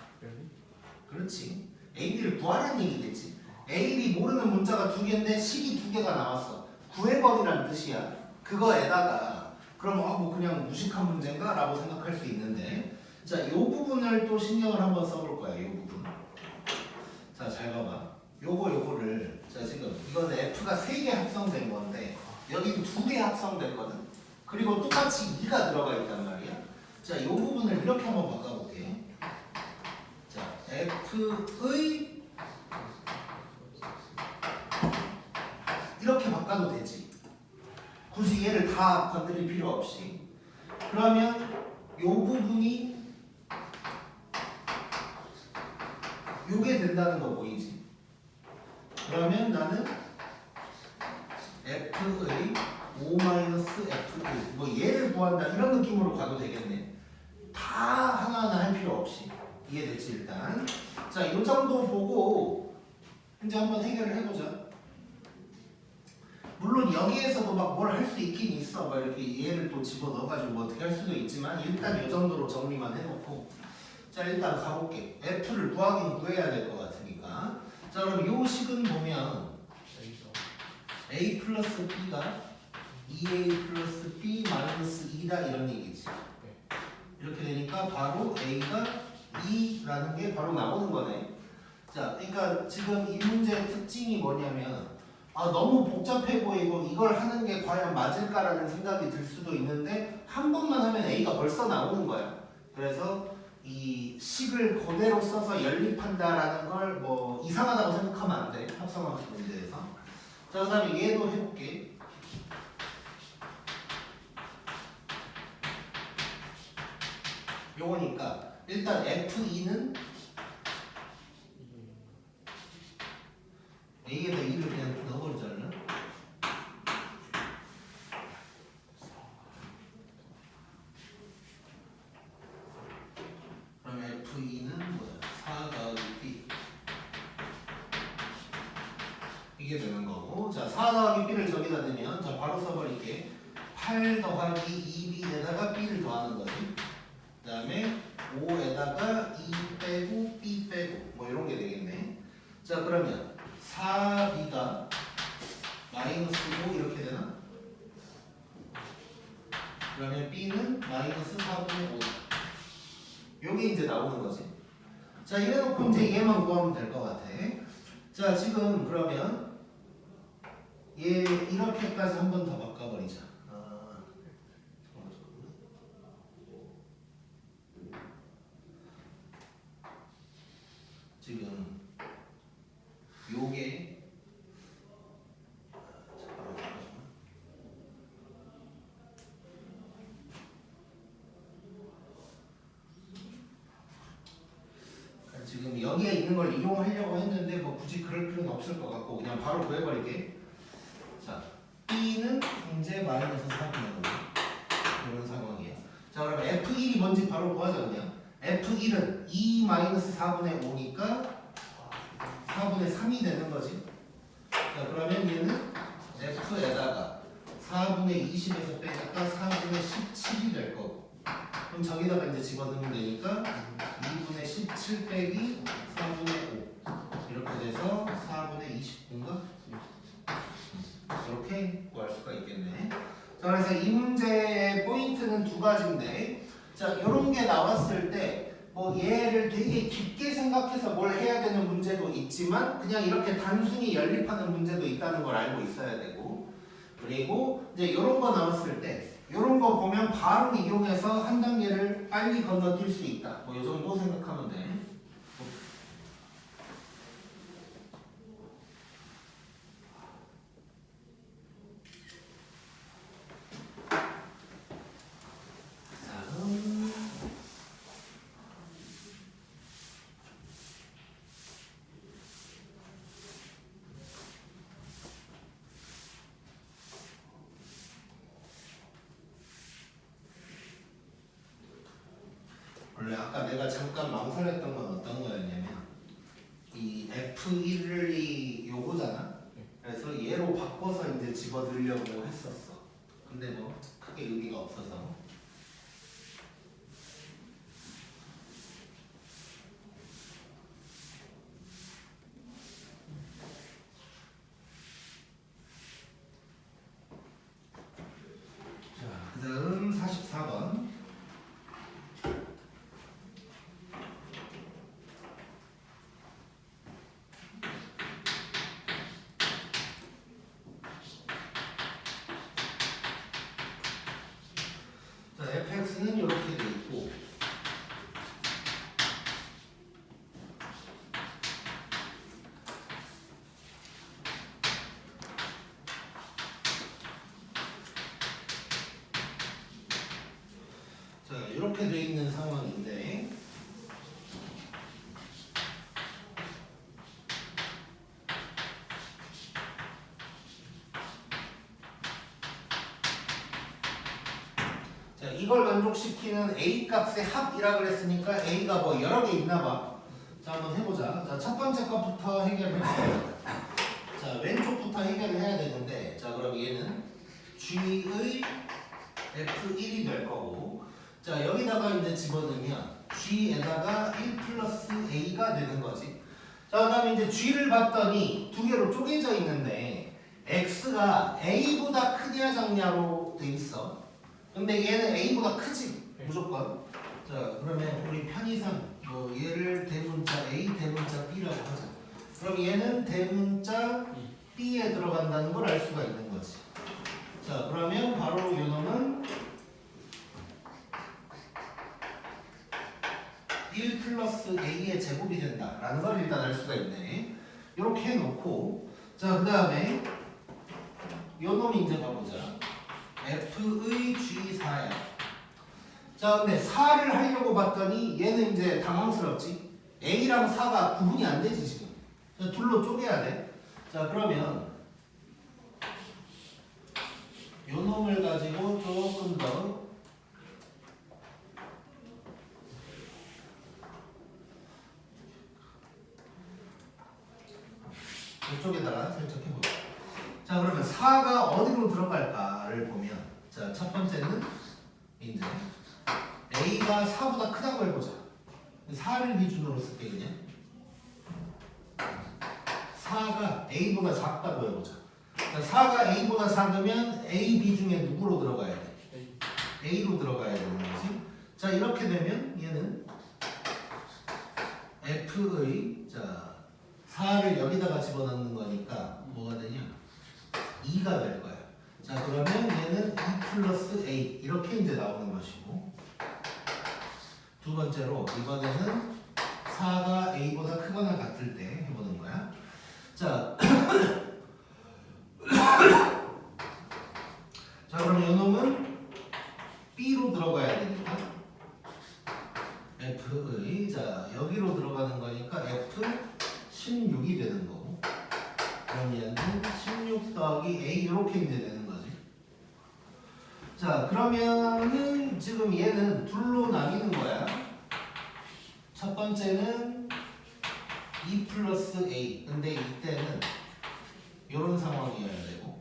그렇지. AB를 구하라는 얘기겠지. AB 모르는 문자가 두 개인데 식이 두 개가 나왔어. 구해버리라는 뜻이야. 그거에다가 그럼 뭐 그냥 무식한 문제인가? 라고 생각할 수 있는데 자, 이 부분을 또 신경을 한번 써볼 거야. 이 부분. 자, 잘 봐봐. 요거를 자, 지금 이거는 F가 3개 합성된 건데 여기는 2개 합성됐거든. 그리고 똑같이 2가 들어가 있단 말이야. 자, 이 부분을 이렇게 한번 바꿔볼게. 자, F의 이렇게 바꿔도 되지. 굳이 얘를 다 건드릴 필요 없이. 그러면 이 부분이 요게 된다는 거 보이지? 그러면 나는 F의 5-F1 뭐 얘를 구한다 이런 느낌으로 가도 되겠네. 다 하나하나 할 필요 없이. 이해됐지 일단? 자, 이 정도 보고 이제 한번 해결을 해보자. 물론 여기에서도 막 뭘 할 수 있긴 있어. 막 이렇게 얘를 또 집어 넣어가지고 뭐 어떻게 할 수도 있지만 일단 이 정도로 정리만 해놓고 자 일단 가볼게. F를 구하긴 구해야 될 것 같으니까 자 그럼 요 식은 보면 여기서 A 플러스 B가 2A 플러스 B 마이너스 2다 이런 얘기지. 이렇게 되니까 바로 A가 2라는 게 바로 나오는 거네. 자, 그러니까 지금 이 문제의 특징이 뭐냐면 너무 복잡해 보이고 이걸 하는 게 과연 맞을까라는 생각이 들 수도 있는데 한 번만 하면 A가 벌써 나오는 거야. 그래서 이 식을 그대로 써서 연립한다라는 걸 뭐 이상하다고 생각하면 안 돼. 합성함수 문제에서. 자, 그 다음에 얘도 해볼게. 요거니까 일단 F2는 A에다 2를 그냥 넣어버리잖아. 그럼 F2는 뭐야? 4 더하기 B 이게 되는 거고 자 4 더하기 B를 저기다 넣으면 자 바로 써버릴게 8 더하기 2B에다가 B를 더하는 거지. 그 다음에 5에다가 2 빼고 B 빼고 뭐 이런 게 되겠네. 자 그러면 4B가 마이너스 5 이렇게 되나? 그러면 B는 마이너스 4분의 5 요게 이제 나오는 거지. 자 이래놓고 이제 얘만 구하면 될 것 같아. 자 지금 그러면 얘 이렇게까지 한 번 더 바꿔버리자. 지금 요게 지금 여기에 있는 걸 이용하려고 했는데 뭐 굳이 그럴 필요는 없을 것 같고 그냥 바로 구해버릴게. 자 B는 이제 마이너스 4분의 5 이런 상황이에요. 자 그럼 F1이 뭔지 바로 구하자 그냥. F1은 2 마이너스 4분의 5니까 4분의 3이 되는 거지. 자 그러면 얘는 F에다가 4분의 20에서 빼니까 4분의 17이 될 거고 그럼 저기다가 이제 집어넣으면 되니까 2분의 17 빼기 4분의 5 이렇게 돼서 4분의 29인가? 이렇게 구할 수가 있겠네. 자 그래서 이 문제의 포인트는 두 가지인데 자 이런 게 나왔을 때 뭐 얘를 되게 깊게 생각해서 뭘 해야 되는 문제도 있지만 그냥 이렇게 단순히 연립하는 문제도 있다는 걸 알고 있어야 되고 그리고 이제 이런 거 나왔을 때 이런 거 보면 바로 이용해서 한 단계를 빨리 건너뛸 수 있다. 뭐 이 정도 생각하면 돼. 원래 아까 내가 잠깐 망설였던 건 어떤 거였냐면 이 F1이 요거잖아. 그래서 얘로 바꿔서 이제 집어넣으려고 했었어. 근데 뭐 크게 의미가 없어서. 자, 그다음 44번. fx는 이렇게 돼 있고 자 이렇게 돼 있는 상황인데 이걸 만족시키는 A 값의 합이라 그랬으니까 A가 뭐 여러 개 있나 봐. 자 한번 해보자. 자 첫 번째 것부터 해결해볼게요. 자 자, 왼쪽부터 해결을 해야 되는데, 자, 그럼 얘는 G의 F1이 될 거고, 자, 여기다가 이제 집어넣으면 G에다가 1 플러스 A가 되는 거지. 자, 그 다음에 이제 G를 봤더니 두 개로 쪼개져 있는데, X가 A보다 크냐 작냐로 돼 있어. 근데 얘는 A보다 크지, 무조건. 자, 그러면 우리 편의상 뭐 얘를 대문자 A, 대문자 B라고 하자. 그럼 얘는 대문자 B에 들어간다는 걸 알 수가 있는 거지. 자, 그러면 바로 요 놈은 1 플러스 A의 제곱이 된다라는 걸 일단 알 수가 있네. 이렇게 해놓고, 자, 그 다음에 요 놈이 이제 봐보자. F의 G4야. 자, 근데 4를 하려고 봤더니 얘는 이제 당황스럽지. A랑 4가 구분이 안 되지 지금. 자, 둘로 쪼개야 돼. 자, 그러면 요 놈을 가지고 조금 더 이쪽에다가 살짝 해보자. 자, 그러면 4가 어디로 들어갈까를 보면, 자, 첫 번째는 이제 A가 4보다 크다고 해보자. 4를 기준으로 쓸게 그냥. 4가 A보다 작다고 해보자. 자, 4가 A보다 작으면 A, B 중에 누구로 들어가야 돼? A로 들어가야 되는 거지. 자, 이렇게 되면 얘는 F의, 자, 4를 여기다가 집어넣는 거니까 뭐가 되냐? 2가 될 거야. 자, 그러면 얘는 2 플러스 A 이렇게 이제 나오는 것이고, 두 번째로 이번에는 4가 A보다 크거나 같을 때 해보는 거야. 자, 자, 그럼 이 놈은 B로 들어가야 되니까 F의, 자, 여기로 들어가는 거니까 F 16이 되는 거고, 그럼 얘는 16 더하기 A 이렇게 이제 되는 거지. 자, 그러면은 지금 얘는 둘로 나뉘는 거야. 첫 번째는 2 플러스 A. 근데 이때는 이런 상황이어야 되고,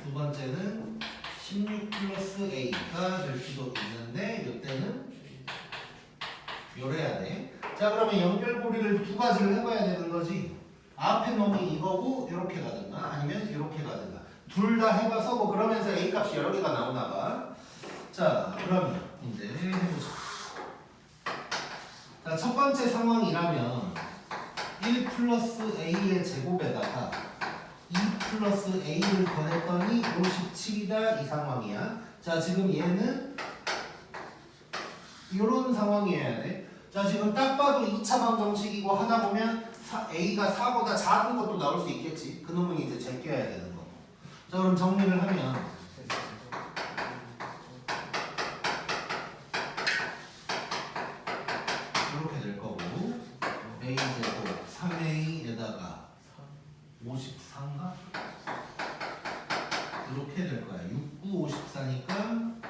두 번째는 16 플러스 A가 될 수도 있는데 이때는 요래야 돼. 자, 그러면 연결고리를 두 가지를 해봐야 되는 거지. 앞에 놈이 이거고 이렇게 가든가 아니면 이렇게 가든가 둘 다 해봐서 뭐 그러면서 A 값이 여러 개가 나오나 봐. 자, 그러면 이제 해보자. 자, 첫 번째 상황이라면 1 플러스 A의 제곱에다가 2 플러스 A를 더했더니 57이다 이 상황이야. 자, 지금 얘는 이런 상황이어야 돼. 자, 지금 딱 봐도 2차 방정식이고 하다 보면 A가 4보다 작은 것도 나올 수 있겠지. 그 놈은 이제 제껴야 되는 거고. 자, 그럼 정리를 하면 이렇게 될 거고, A 제곱 3A에다가 54인가? 이렇게 될 거야. 6, 9, 54니까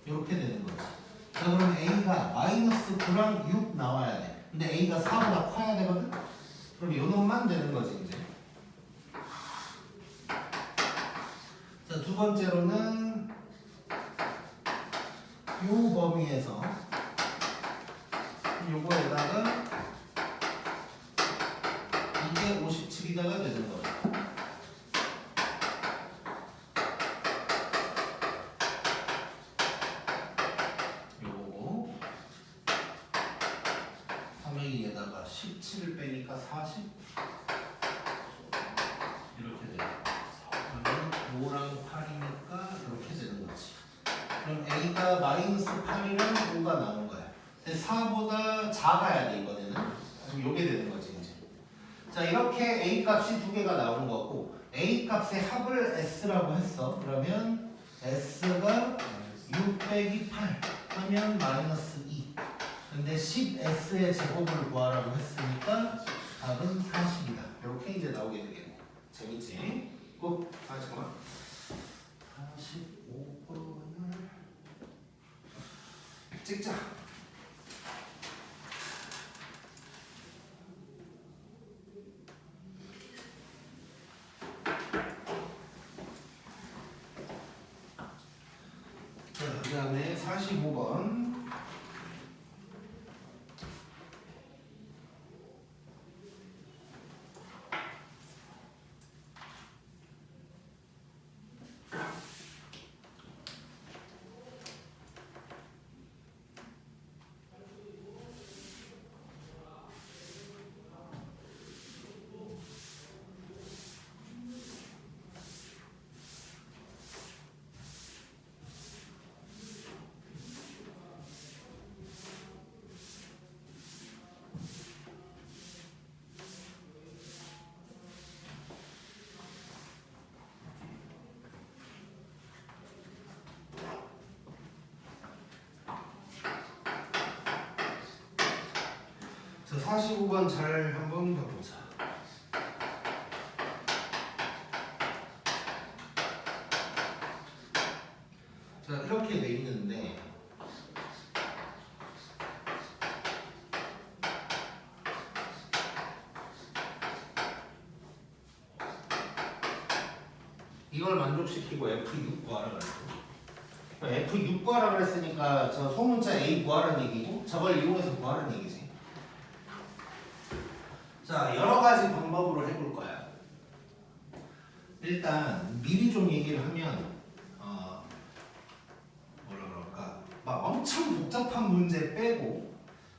이렇게 되는 거지. 자, 그럼 A가 마이너스 9랑 6 나와야 돼. 근데 A가 4보다 커야 되거든? 그럼 요 놈만 되는 거지 이제. 자, 두 번째로는 요 범위에서 요거에다가 이게 57이다가 되는 거야. 요거 3A에다가 17을 빼니까 40 이렇게 돼요. 그러면 5랑 8이니까 이렇게 되는 거지. 그럼 A가 마이너스 8이랑 5가 나온 거야. 근데 4보다 작아야 돼 이번에는. 그럼 요게 되는 거지 이제. 자, 이렇게 A 값이 두 개가 나온 거고, A 값의 합을 S라고 했어. 그러면 S가 6 빼기 8 하면 마이너스 2. 근데 10S의 제곱을 구하라고 했으니까 답은 40이다. 이렇게 이제 나오게 되겠네. 재밌지? 꼭, 아, 잠깐만. 45번을 찍자. 그 다음에 45번. 자, 45번 잘 한번 봐보자. 자, 이렇게 돼 있는데 이걸 만족시키고 F6 구하라 그랬어. F6 구하라 그랬으니까 저 소문자 A 구하라는 얘기고 저걸 이용해서 구하라는 얘기지. 자, 여러 가지 방법으로 해볼 거야. 일단 미리 좀 얘기를 하면 뭐라 그럴까, 막 엄청 복잡한 문제 빼고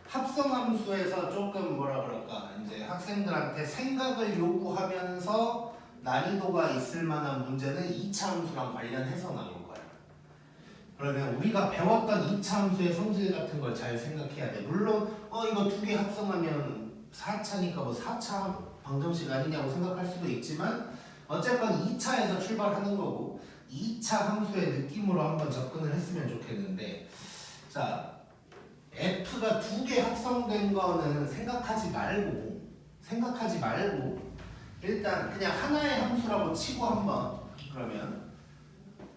합성함수에서 조금 뭐라 그럴까, 이제 학생들한테 생각을 요구하면서 난이도가 있을 만한 문제는 2차 함수랑 관련해서 나올 거야. 그러면 우리가 배웠던 2차 함수의 성질 같은 걸 잘 생각해야 돼. 물론 이거 두 개 합성하면 4차니까 뭐 4차 방정식 아니냐고 생각할 수도 있지만 어쨌건 2차에서 출발하는 거고 2차 함수의 느낌으로 한번 접근을 했으면 좋겠는데, 자, F가 두 개 합성된 거는 생각하지 말고 일단 그냥 하나의 함수라고 치고 한번, 그러면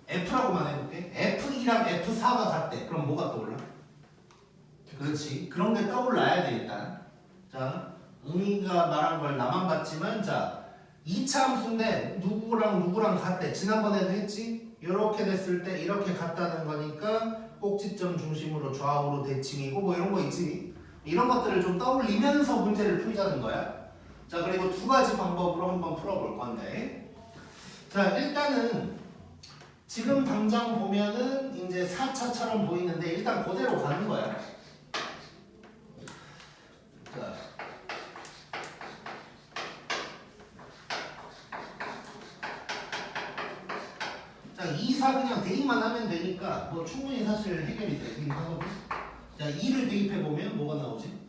F라고만 해볼게. F2랑 F4가 같대. 그럼 뭐가 떠올라? 그렇지. 그런 게 떠올라야 돼 일단. 자, 응이가 말한 걸 나만 봤지만, 자, 2차 함수인데 누구랑 같대. 지난번에도 했지? 이렇게 됐을 때 이렇게 같다는 거니까 꼭지점 중심으로 좌우로 대칭이고 뭐 이런 거 있지? 이런 것들을 좀 떠올리면서 문제를 풀자는 거야. 자, 그리고 두 가지 방법으로 한번 풀어볼 건데, 자, 일단은 지금 당장 보면은 이제 4차처럼 보이는데 일단 그대로 가는 거야. 자, 2, 4 그냥 대입만 하면 되니까 뭐 충분히 사실 해결이 되긴 하거든. 자, 2를 대입해보면 뭐가 나오지?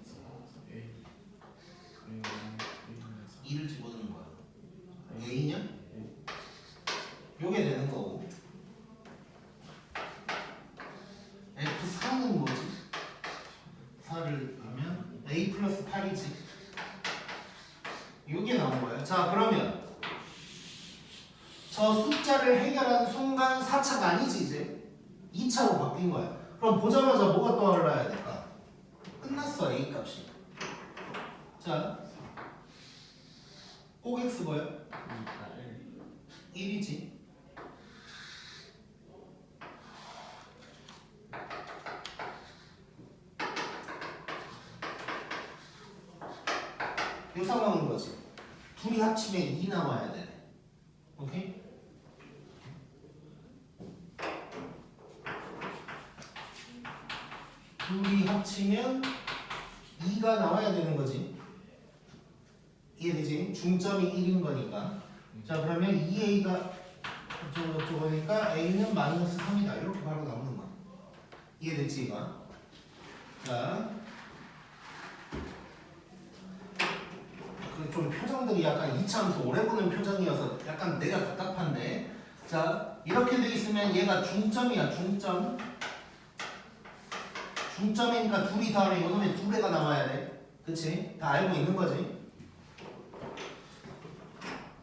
2를 집어넣는 거야. A냐? 요게 되는 거고, F4는 뭐지? 4를 하면 A 플러스 8이지. 요게 나온 거야. 자, 그러면 저 숫자를 해결한 순간 4차가 아니지, 이제 2차로 바뀐 거야. 그럼 보자마자 뭐가 떠올라야 될까? 끝났어, A 값이. 자, 꼭 X 뭐야? 1이지. 이 상황인 거지. 둘이 합치면 2 나와야 되네. 오케이? 둘이 합치면 2가 나와야 되는 거지. 이해되지? 중점이 1인 거니까. 자, 그러면 2A가 어쩌고저쩌고니까 A는 마이너스 3이다. 이렇게 바로 나오는 거야. 이해됐지, 이거? 자, 좀 표정들이 약간 2차 함수 오래 보는 표정이어서 약간 내가 답답한데, 자, 이렇게 돼 있으면 얘가 중점이야. 중점이니까 둘이 더하면 이놈의 2배가 나와야 돼. 그치? 다 알고 있는 거지.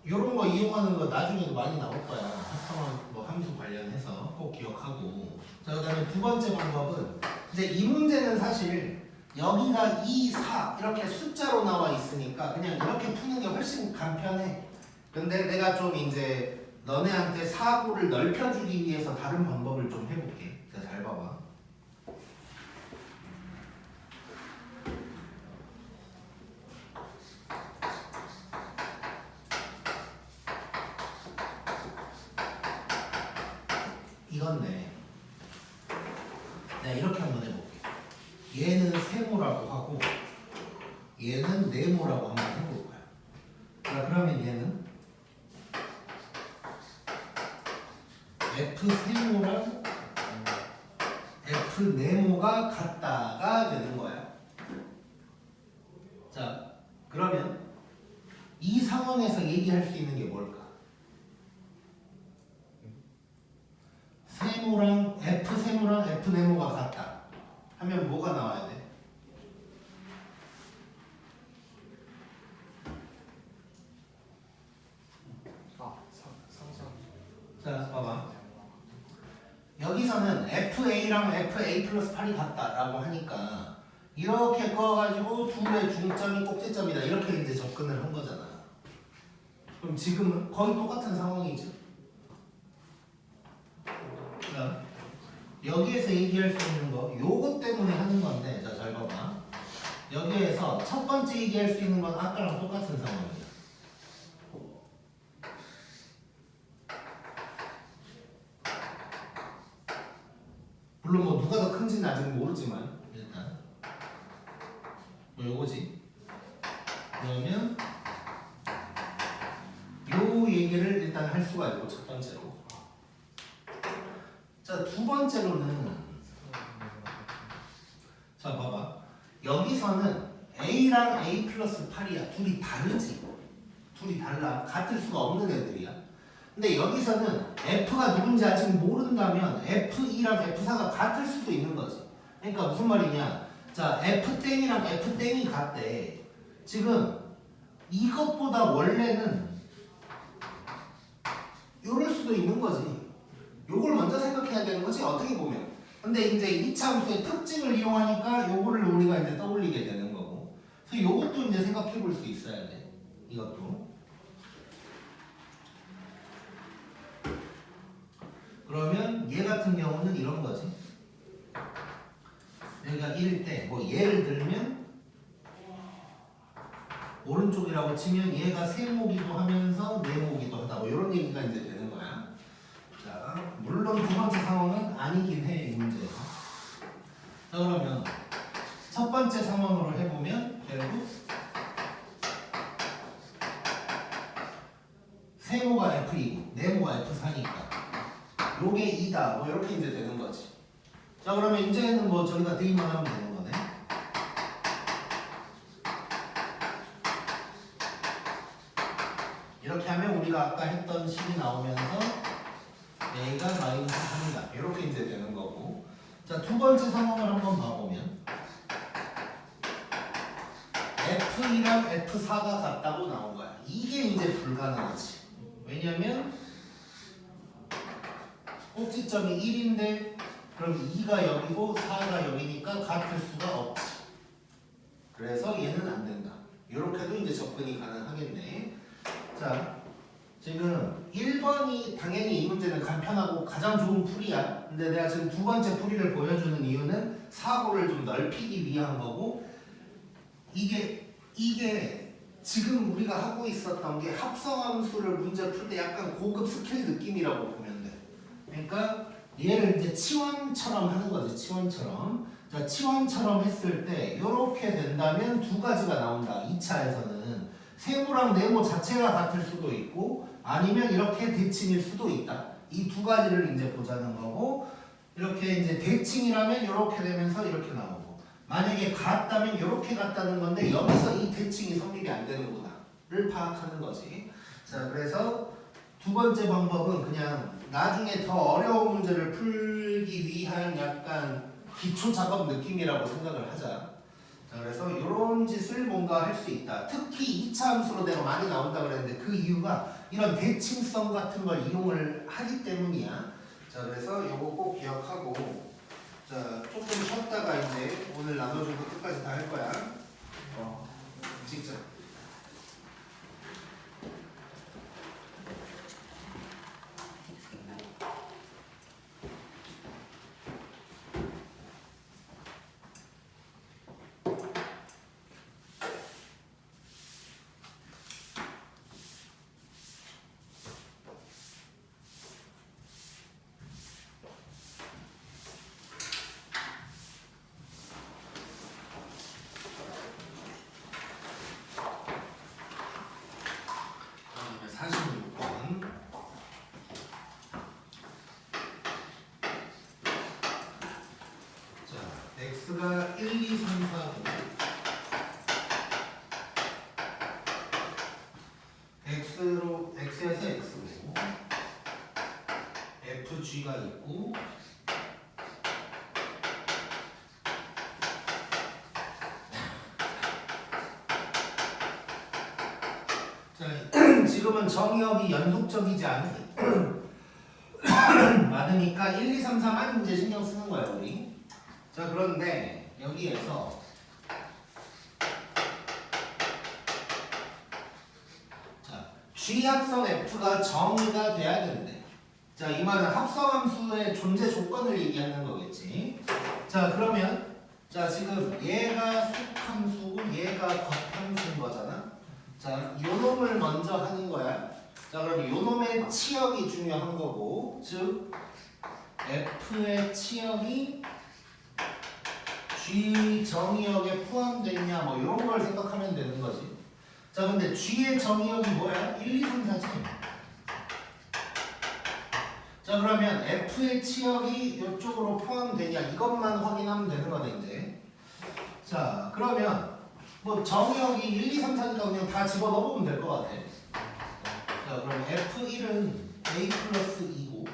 요런 거 이용하는 거 나중에도 많이 나올 거야. 합성한 뭐 함수 관련해서 꼭 기억하고. 자, 그 다음에 두 번째 방법은, 이제 이 문제는 사실 여기가 2, 4 이렇게 숫자로 나와 있으니까 그냥 이렇게 푸는 게 훨씬 간편해. 근데 내가 좀 이제 너네한테 사고를 넓혀주기 위해서 다른 방법을 좀 해볼게. 자, 잘 잘 봐봐. 이건데 내가 이렇게 한번 해볼게. 얘는 세모라고 하고 얘는 네모라고 한번 해볼 거야. 자, 그러면 얘는 F 세모랑 F 네모가 같다가 되는 거야. 자, 그러면 이 상황에서 얘기할 수 있는 게 뭘까? 세모랑 F 세모랑 F 네모가 같다 하면 뭐가 나와야 돼? 상상. 자, 봐봐. 여기서는 FA랑 FA 플러스 8이 같다라고 하니까 이렇게 꺼가지고 둘의 중점이 꼭지점이다 이렇게 이제 접근을 한 거잖아. 그럼 지금은 거의 똑같은 상황이죠. 자, 여기에서 얘기할 수 있는 거 요거 때문에 하는 건데, 자, 잘 봐봐. 여기에서 첫 번째 얘기할 수 있는 건 아까랑 똑같은 상황이야. 물론 뭐 누가 더 큰지는 아직 모르지만 일단 뭐 요거지. 그러면 요 얘기를 일단 할 수가 있고 첫 번째로. 자, 두 번째로는 자 봐봐. 여기서는 A랑 A 플러스 8이야. 둘이 다르지. 둘이 달라. 같을 수가 없는 애들이야. 근데 여기서는 F가 누군지 아직 모른다면 F2랑 F4가 같을 수도 있는 거지. 그러니까 무슨 말이냐. 자, F땡이랑 F땡이 같대. 지금 이것보다 원래는 요럴 수도 있는 거지. 요걸 먼저 생각해야 되는 거지, 어떻게 보면. 근데 이제 이차 함수의 특징을 이용하니까 요거를 우리가 이제 떠올리게 되는 거고. 그래서 요것도 이제 생각해 볼 수 있어야 돼. 이것도. 그러면 얘 같은 경우는 이런 거지. 여기가 1일 때, 뭐 예를 들면 오른쪽이라고 치면 얘가 세모기도 하면서 네모기도 하다. 뭐 이런 얘기가 이제 되는 거야. 자, 물론 두 번째 상황은 아니긴 해, 이 문제에서. 자, 그러면 첫 번째 상황으로 해보면 결국 세모가 F2고 네모가 F4니까 요게 2다. 뭐 이렇게 이제 되는 거지. 자, 그러면 이제는 뭐 저기다 대입만 하면 되는 거네. 이렇게 하면 우리가 아까 했던 식이 나오면서 A가 마이너스 3이다. 이렇게 이제 되는 거고. 자, 두 번째 상황을 한번 봐보면 F2랑 F4가 같다고 나온 거야. 이게 이제 불가능하지. 왜냐면 꼭지점이 1인데 그럼 2가 여기고 4가 여기니까 같을 수가 없지. 그래서 얘는 안 된다. 이렇게도 이제 접근이 가능하겠네. 자, 지금 1번이 당연히 이 문제는 간편하고 가장 좋은 풀이야. 근데 내가 지금 두 번째 풀이를 보여주는 이유는 사고를 좀 넓히기 위한 거고, 이게 지금 우리가 하고 있었던 게 합성함수를 문제 풀 때 약간 고급 스킬 느낌이라고 보면 돼. 그러니까 얘를 이제 치환처럼 하는 거지. 치환처럼. 자, 치환처럼 했을 때 이렇게 된다면 두 가지가 나온다. 2차에서는 세모랑 네모 자체가 같을 수도 있고 아니면 이렇게 대칭일 수도 있다. 이 두 가지를 이제 보자는 거고, 이렇게 이제 대칭이라면 이렇게 되면서 이렇게 나오고, 만약에 같다면 이렇게 같다는 건데 여기서 이 대칭이 성립이 안 되는구나를 파악하는 거지. 자, 그래서 두 번째 방법은 그냥 나중에 더 어려운 문제를 풀기 위한 약간 기초 작업 느낌이라고 생각을 하자. 자, 그래서 이런 짓을 뭔가 할 수 있다. 특히 2차 함수로 내가 많이 나온다 그랬는데 그 이유가 이런 대칭성 같은 걸 이용을 하기 때문이야. 자, 그래서 이거 꼭 기억하고, 자, 조금 쉬었다가 이제 오늘 나눠준 거 끝까지 다 할 거야. 직접. 1, 2, 3, 4고 x로 x에서 x고 fg가 있고 자 지금은 정의역이 연속적이지 많으니까 1, 2, 3, 4만 이제 신경 쓰는 거예요 우리. 자 그런데 여기에서 자 G 합성 F가 정의가 돼야 되는데 자 이 말은 합성함수의 존재 조건을 얘기하는 거겠지. 자 그러면 자 지금 얘가 속함수고 얘가 겉함수인 거잖아. 자 요놈을 먼저 하는 거야. 자 그럼 요놈의 치역이 중요한 거고 즉 F의 치역이 G 정의역에 포함되냐 뭐 이런 걸 생각하면 되는 거지. 자 근데 G의 정의역이 뭐야? 1, 2, 3, 4지. 자 그러면 F의 치역이 이쪽으로 포함되냐 이것만 확인하면 되는 거네 이제. 자 그러면 뭐 정의역이 1, 2, 3, 4니까 그냥 다 집어넣어보면 될 것 같아. 자 그럼 F1은 A 플러스 2고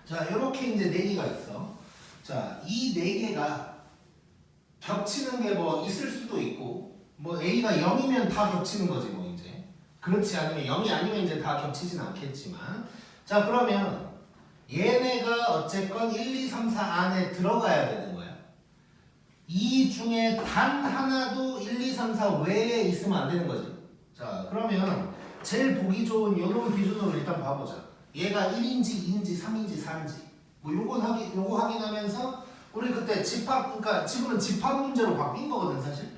자 이렇게 이제 4개가 있어. 자 이 4개가 겹치는 게 뭐 있을 수도 있고 뭐 A가 0이면 다 겹치는 거지 뭐 이제. 그렇지 않으면 0이 아니면 이제 다 겹치진 않겠지만 자 그러면 얘네가 어쨌건 1, 2, 3, 4 안에 들어가야 되는 거야. 이 중에 단 하나도 1, 2, 3, 4 외에 있으면 안 되는 거지. 자 그러면 제일 보기 좋은 요놈 기준으로 일단 봐보자. 얘가 1인지 2인지 3인지 4인지 뭐 요거 확인하면서 우리 그때 집합 그러니까 지금은 집합 문제로 바뀐 거거든 사실.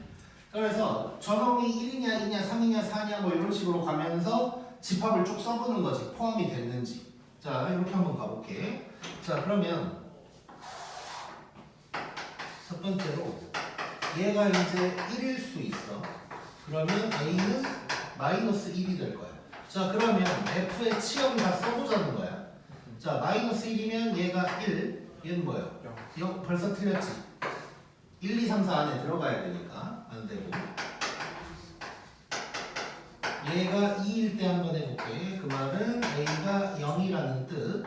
그래서 저놈이 1이냐 2냐 3이냐 4냐 뭐 이런 식으로 가면서 집합을 쭉 써보는 거지. 포함이 됐는지. 자 이렇게 한번 가볼게. 자 그러면 첫 번째로 얘가 이제 1일 수 있어. 그러면 A는 마이너스 1이 될 거야. 자 그러면 F의 치역을 다 써보자는 거야. 자 마이너스 1이면 얘가 1 얘는 뭐예요? 0 벌써 틀렸지. 1, 2, 3, 4 안에 들어가야 되니까 안 되고 얘가 2일 때 한번 해볼게. 그 말은 A가 0이라는 뜻.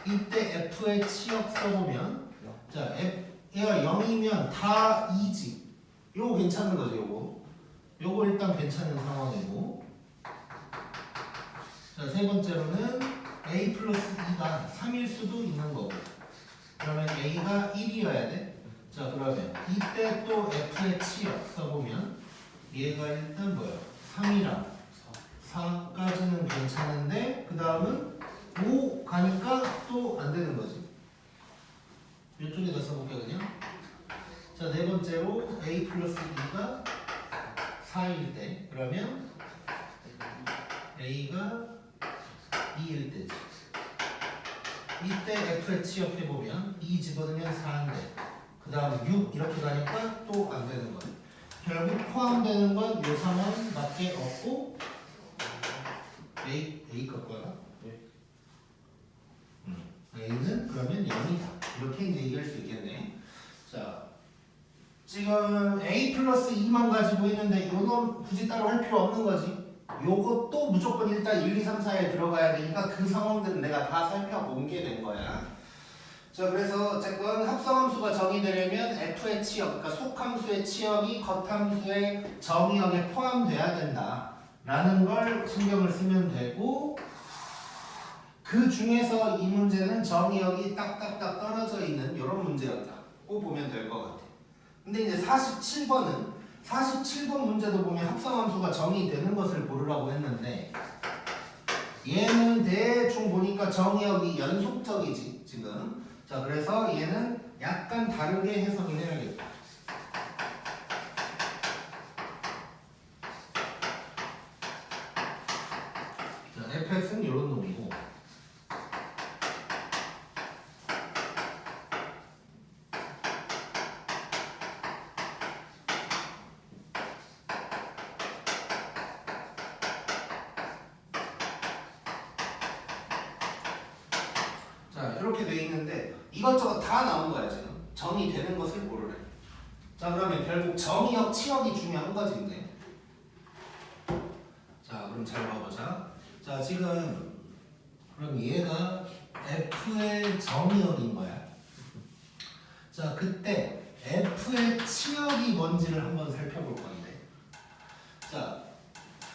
이때 F의 치역 써보면 자 얘가 0이면 다 2지. 요거 괜찮은 거지 요거 일단 괜찮은 상황이고 자 세 번째로는 A 플러스 2가 3일 수도 있는 거고 그러면 A가 1이어야 돼. 자 그러면 이때 또 F의 치역 써보면 얘가 일단 뭐야? 3이랑 4까지는 괜찮은데 그 다음은 5 가니까 또 안 되는 거지. 이쪽에다 써볼게 그냥. 자 네 번째로 A 플러스 2가 4일 때 그러면 A가 2일 때지. 이때 F의 치역해보면 2 집어넣으면 4인데 그 다음 6 이렇게 가니까 또 안 되는 거야. 결국 포함되는 건 요 3은 밖에 없고 A 꺾어라? A는 그러면 0이다. 이렇게 이제 얘기할 수 있겠네. 자 지금 A 플러스 2만 가지고 있는데 요건 굳이 따로 할 필요 없는 거지. 요것도 무조건 일단 1, 2, 3, 4에 들어가야 되니까 그 상황들은 내가 다 살펴본 게 된 거야. 자 그래서 어쨌건 합성함수가 정의되려면 F의 치역, 그러니까 속함수의 치역이 겉함수의 정의역에 포함돼야 된다 라는 걸 신경을 쓰면 되고 그 중에서 이 문제는 정의역이 딱딱딱 떨어져 있는 이런 문제였다고 보면 될 것 같아. 근데 이제 47번 문제도 보면 합성함수가 정의되는 것을 고르라고 했는데 얘는 대충 보니까 정의역이 연속적이지 지금. 자 그래서 얘는 약간 다르게 해석을 해야겠다. 자 fx는 이런 놈이고 이렇게 돼 있는데 이것저것 다 나온 거야 지금. 정의 되는 것을 고르래. 자 그러면 결국 정의역 치역이 중요한 거지 이제. 자 그럼 잘 봐보자. 자 지금 그럼 얘가 F의 정의역인 거야. 자 그때 F의 치역이 뭔지를 한번 살펴볼 건데. 자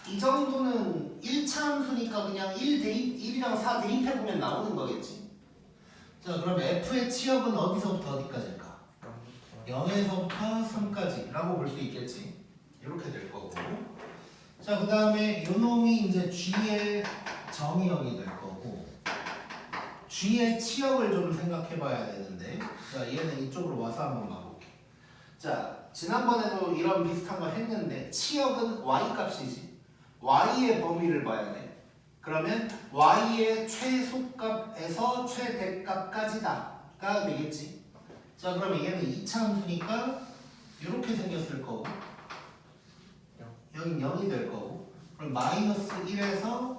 이 정도는 1차 함수니까 그냥 1이랑 4 대입해보면 나오는 거겠지. 자 그럼 F의 치역은 어디서부터 어디까지일까? 0에서부터 3까지 라고 볼 수 있겠지. 이렇게 될 거고. 자 그 다음에 요놈이 이제 G의 정의역이 될 거고, G의 치역을 좀 생각해 봐야 되는데, 자 얘는 이쪽으로 와서 한번 봐볼게. 자 지난번에도 이런 비슷한 거 했는데 치역은 Y 값이지. Y의 범위를 봐야 돼. 그러면 Y의 최소값에서 최대값까지다가 되겠지. 자 그러면 얘는 2차 함수니까 이렇게 생겼을 거고, 여긴 0이 될 거고, 그럼 마이너스 1에서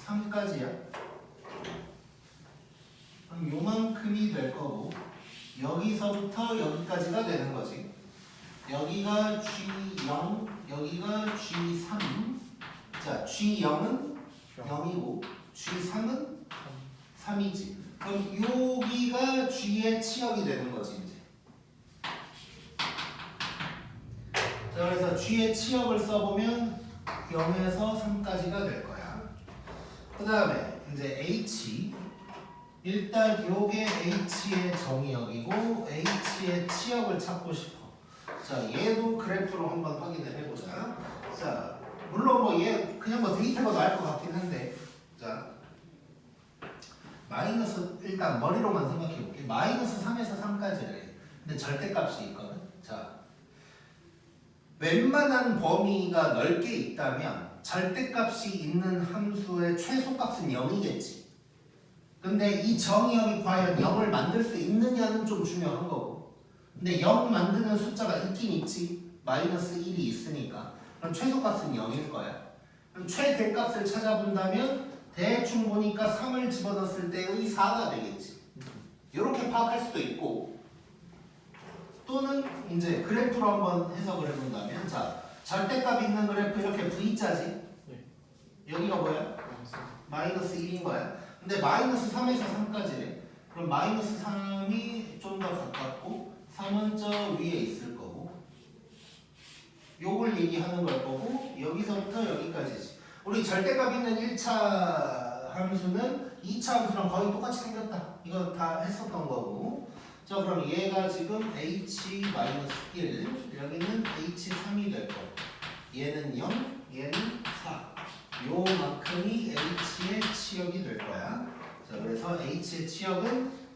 3까지야. 그럼 요만큼이 될 거고, 여기서부터 여기까지가 되는 거지. 여기가 G0, 여기가 G3. 자 G0은 0이고 G3은 3이지. 그럼 여기가 G의 치역이 되는 거지 이제. 자 그래서 G의 치역을 써보면 0에서 3까지가 될 거야. 그 다음에 이제 H, 일단 요게 H의 정의역이고 H의 치역을 찾고 싶어. 자 얘도 그래프로 한번 확인을 해보자. 자 물론 뭐 얘 그냥 뭐 데이터가 나을 것 같긴 한데, 자 마이너스 일단 머리로만 생각해 볼게. 마이너스 3에서 3까지래. 근데 절대값이 있거든. 자 웬만한 범위가 넓게 있다면 절대값이 있는 함수의 최소값은 0이겠지. 근데 이 정의역이 과연 0을 만들 수 있느냐는 좀 중요한 거고, 근데 0 만드는 숫자가 있긴 있지. 마이너스 1이 있으니까. 그럼 최소값은 0일 거야. 그럼 최대값을 찾아본다면 대충 보니까 3을 집어넣었을 때의 4가 되겠지. 이렇게 파악할 수도 있고, 또는 이제 그래프로 한번 해석을 해본다면, 자 절대값 있는 그래프 이렇게 V자지. 여기가 뭐야? 마이너스 1인 거야. 근데 마이너스 3에서 3까지래. 그럼 마이너스 3이 좀 더 가깝고 3은 저 위에 있을 거고, 요걸 얘기하는 걸 거고, 여기서부터 여기까지지. 우리 절대값 있는 1차 함수는 2차 함수랑 거의 똑같이 생겼다. 이거 다 했었던 거고. 자 그럼 얘가 지금 h-1, 여기는 h3이 될 거고, 얘는 0, 얘는 4. 요만큼이 h의 치역이 될 거야. 자 그래서 h의 치역은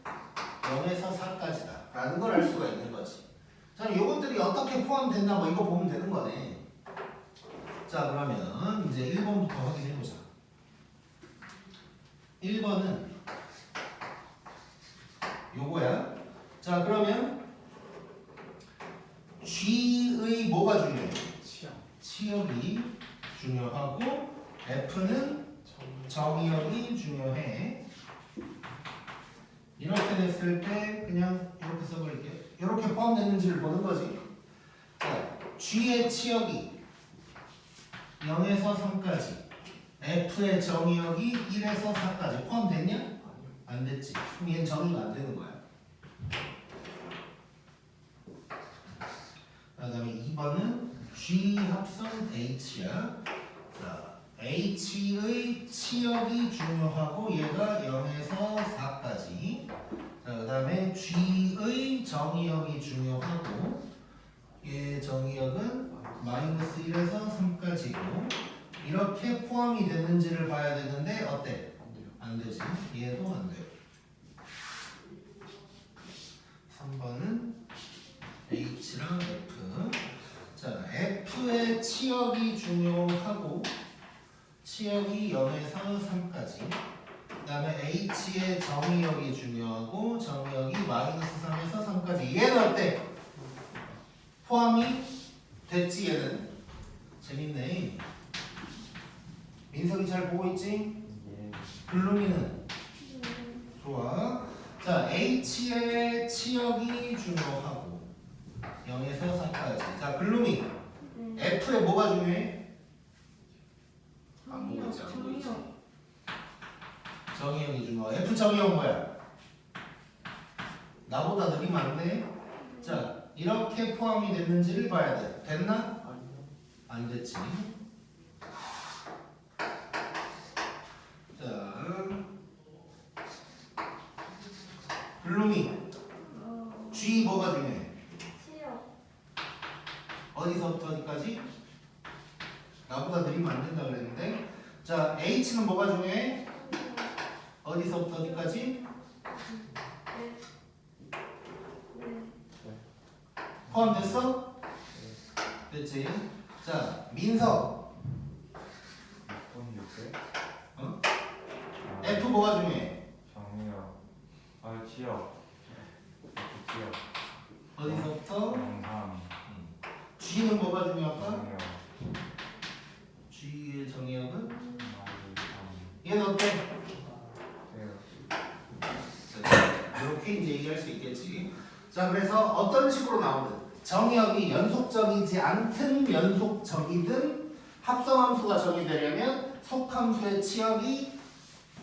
0에서 4까지다 라는 걸 알 수가 있는 거지. 자 요것들이 어떻게 포함됐나 뭐 이거 보면 되는 거네. 자 그러면 이제 1번부터 확인해보자. 1번은 요거야. 자 그러면 G의 뭐가 중요해? 치역이 중요하고 F는 정의역이 중요해. 이렇게 됐을 때 그냥 이렇게 써버릴게요. 이렇게 포함됐는지를 보는 거지. 자, G의 치역이 0에서 3까지, F의 정의역이 1에서 4까지 포함됐냐? 안 됐지. 그럼 얘는 정의가 안 되는 거야. 그 다음에 2번은 G 합성 H야. 자, H의 치역이 중요하고 얘가 0에서 4까지. 자, 그 다음에 G의 정의역이 중요하고 얘 정의역은 마이너스 1에서 3까지고, 이렇게 포함이 됐는지를 봐야 되는데 어때? 안 되지. 얘도 안 돼요. 3번은 H랑 F. 자, F의 치역이 중요하고 치역이 0에서 3까지. 그 다음에 H의 정의역이 중요하고 정의역이 마이너스 3에서 3까지. 얘는 어때? 포함이 됐지. 얘는 재밌네. 민석이 잘 보고 있지? 글루미는? 좋아. H의 치역이 중요하고 0에서 4까지. 자, 글루미. F에 뭐가 중요해? 안 보이지, 안 보이지. 정의형이 중요해. F 정의형 뭐야? 나보다 느낌 안 돼? 자, 이렇게 포함이 됐는지를 봐야 돼. 됐나? 안 됐지. 자, 블루미. G 뭐가 중요해? 치역. 어디서부터 어디까지? 나보다 느리면 안 된다 그랬는데. 자, H는 뭐가 중요해? 어디서부터 어디까지? 포함됐어? 됐지? 자, 민석. 돈 있어요? 어? F 뭐가 중요해? 정이요. 아 지역. 지역. 어디서부터? 영상. G는 뭐가 중요할까? 정이요. G의 정의역은? 아, 얘는 어때? 네. 이렇게 이제 얘기할 수 있겠지. 자, 그래서 어떤 식으로 나오든 정의역이 연속점이지 않든 연속점이든 합성함수가 정의되려면 속함수의 치역이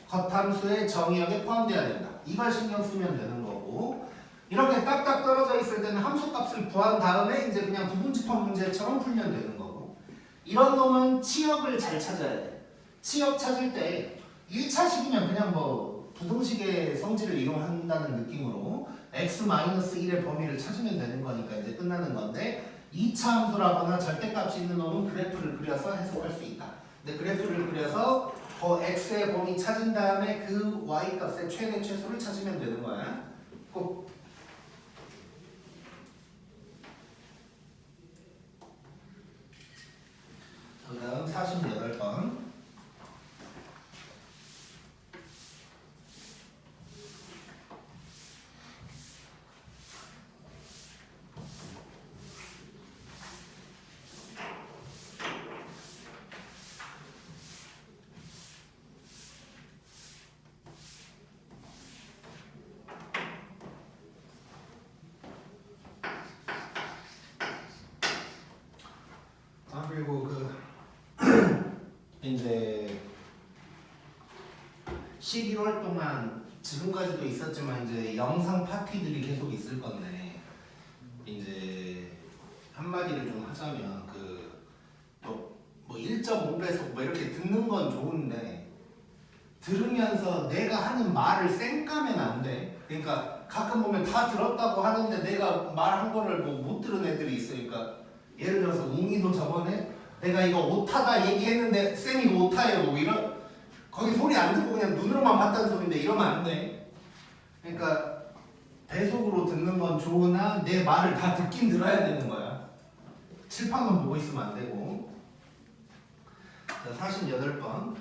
겉함수의 정의역에 포함돼야 된다. 이걸 신경 쓰면 되는 거고, 이렇게 딱딱 떨어져 있을 때는 함수값을 구한 다음에 이제 그냥 부분집합 문제처럼 풀면 되는 거고, 이런 놈은 치역을 잘 찾아야 돼. 치역 찾을 때 1차식이면 그냥 뭐 부등식의 성질을 이용한다는 느낌으로 x-1의 범위를 찾으면 되는 거니까 이제 끝나는 건데, 2차 함수라거나 절대값이 있는 놈은 그래프를 그려서 해석할 수 있다. 근데 그래프를 그려서 그 x의 범위 찾은 다음에 그 y 값의 최대 최소를 찾으면 되는 거야. 꼭. 그 다음 48번. 그리고 이제 11월 동안 지금까지도 있었지만 이제 영상 파티들이 계속 있을 건데, 이제 한마디를 좀 하자면 뭐 1.5배속 뭐 이렇게 듣는 건 좋은데, 들으면서 내가 하는 말을 쌩까면 안 돼. 그러니까 가끔 보면 다 들었다고 하는데 내가 말한 거를 뭐 못 들은 애들이 있으니까, 예를 들어서 웅이도 저번에 내가 이거 오타다 얘기했는데 쌤이 이거 오타예요 뭐 이런, 거기 소리 안 듣고 그냥 눈으로만 봤다는 소리인데 이러면 안 돼. 그러니까 배속으로 듣는 건 좋으나 내 말을 다 듣긴 들어야 되는 거야. 칠판만 보고 있으면 안 되고. 자, 48번.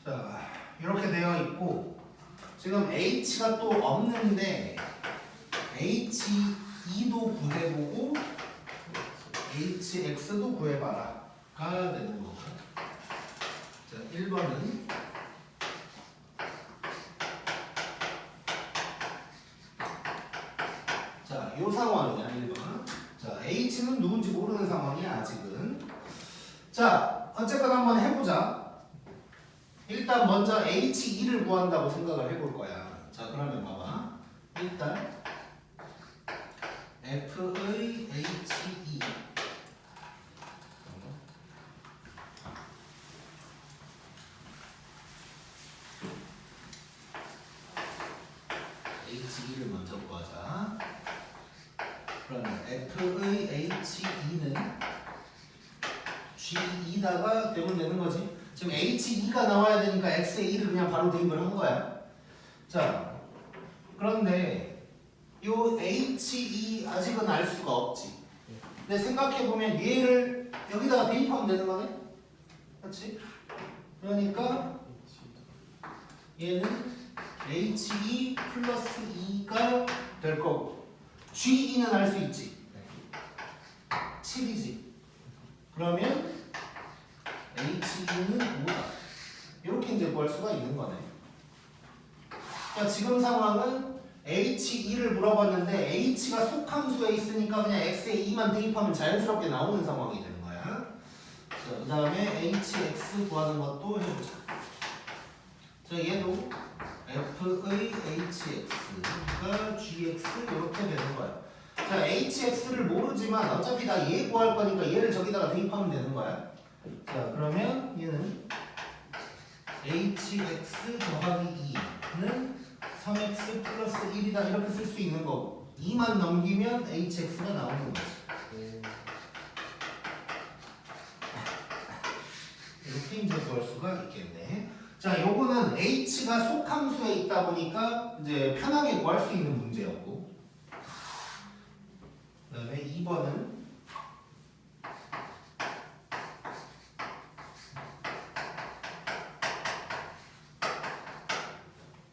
자, 이렇게 되어 있고, 지금 h가 또 없는데 h2도 구해보고 hx도 구해봐라 가 되는 거고. 자, 1번은 자, 요 상황이야. 1번. 자, h는 누군지 모르는 상황이야 아직은. 자, 어쨌거나 한번 해보자. 일단 먼저 H2를 구한다고 생각을 해볼 거야. 자, 그러면 봐봐. 일단 F의 H2 H2를 먼저 구하자. 그러면 F의 H2는 G2다가 되면 되는 거지. 지금 H2가 나와야 되니까 X의 2를 그냥 바로 대입을 한 거야. 자, 그런데 요 H2 아직은 알 수가 없지. 근데 생각해보면 얘를 여기다가 대입하면 되는 거네? 그렇지? 그러니까 얘는 H2 플러스 2가 될 거고, G2는 알 수 있지. 7이지. 그러면 H2는 5다. 이렇게 이제 구할 수가 있는 거네. 그러니까 지금 상황은 H2를 물어봤는데 H가 속함수에 있으니까 그냥 X에 2만 대입하면 자연스럽게 나오는 상황이 되는 거야. 그 다음에 HX 구하는 것도 해보자. 자, 얘도 F의 HX가 GX 이렇게 되는 거야. 자, HX를 모르지만 어차피 다 얘 구할 거니까 얘를 저기다가 대입하면 되는 거야. 자, 그러면 얘는 HX 더하기 2는 3x 플러스 1이다 이렇게 쓸 수 있는 거고 2만 넘기면 HX가 나오는 거지. 이렇게 이제 구할 수가 있겠네. 자, 요거는 H가 속함수에 있다 보니까 이제 편하게 구할 수 있는 문제였고 그 다음에 2번은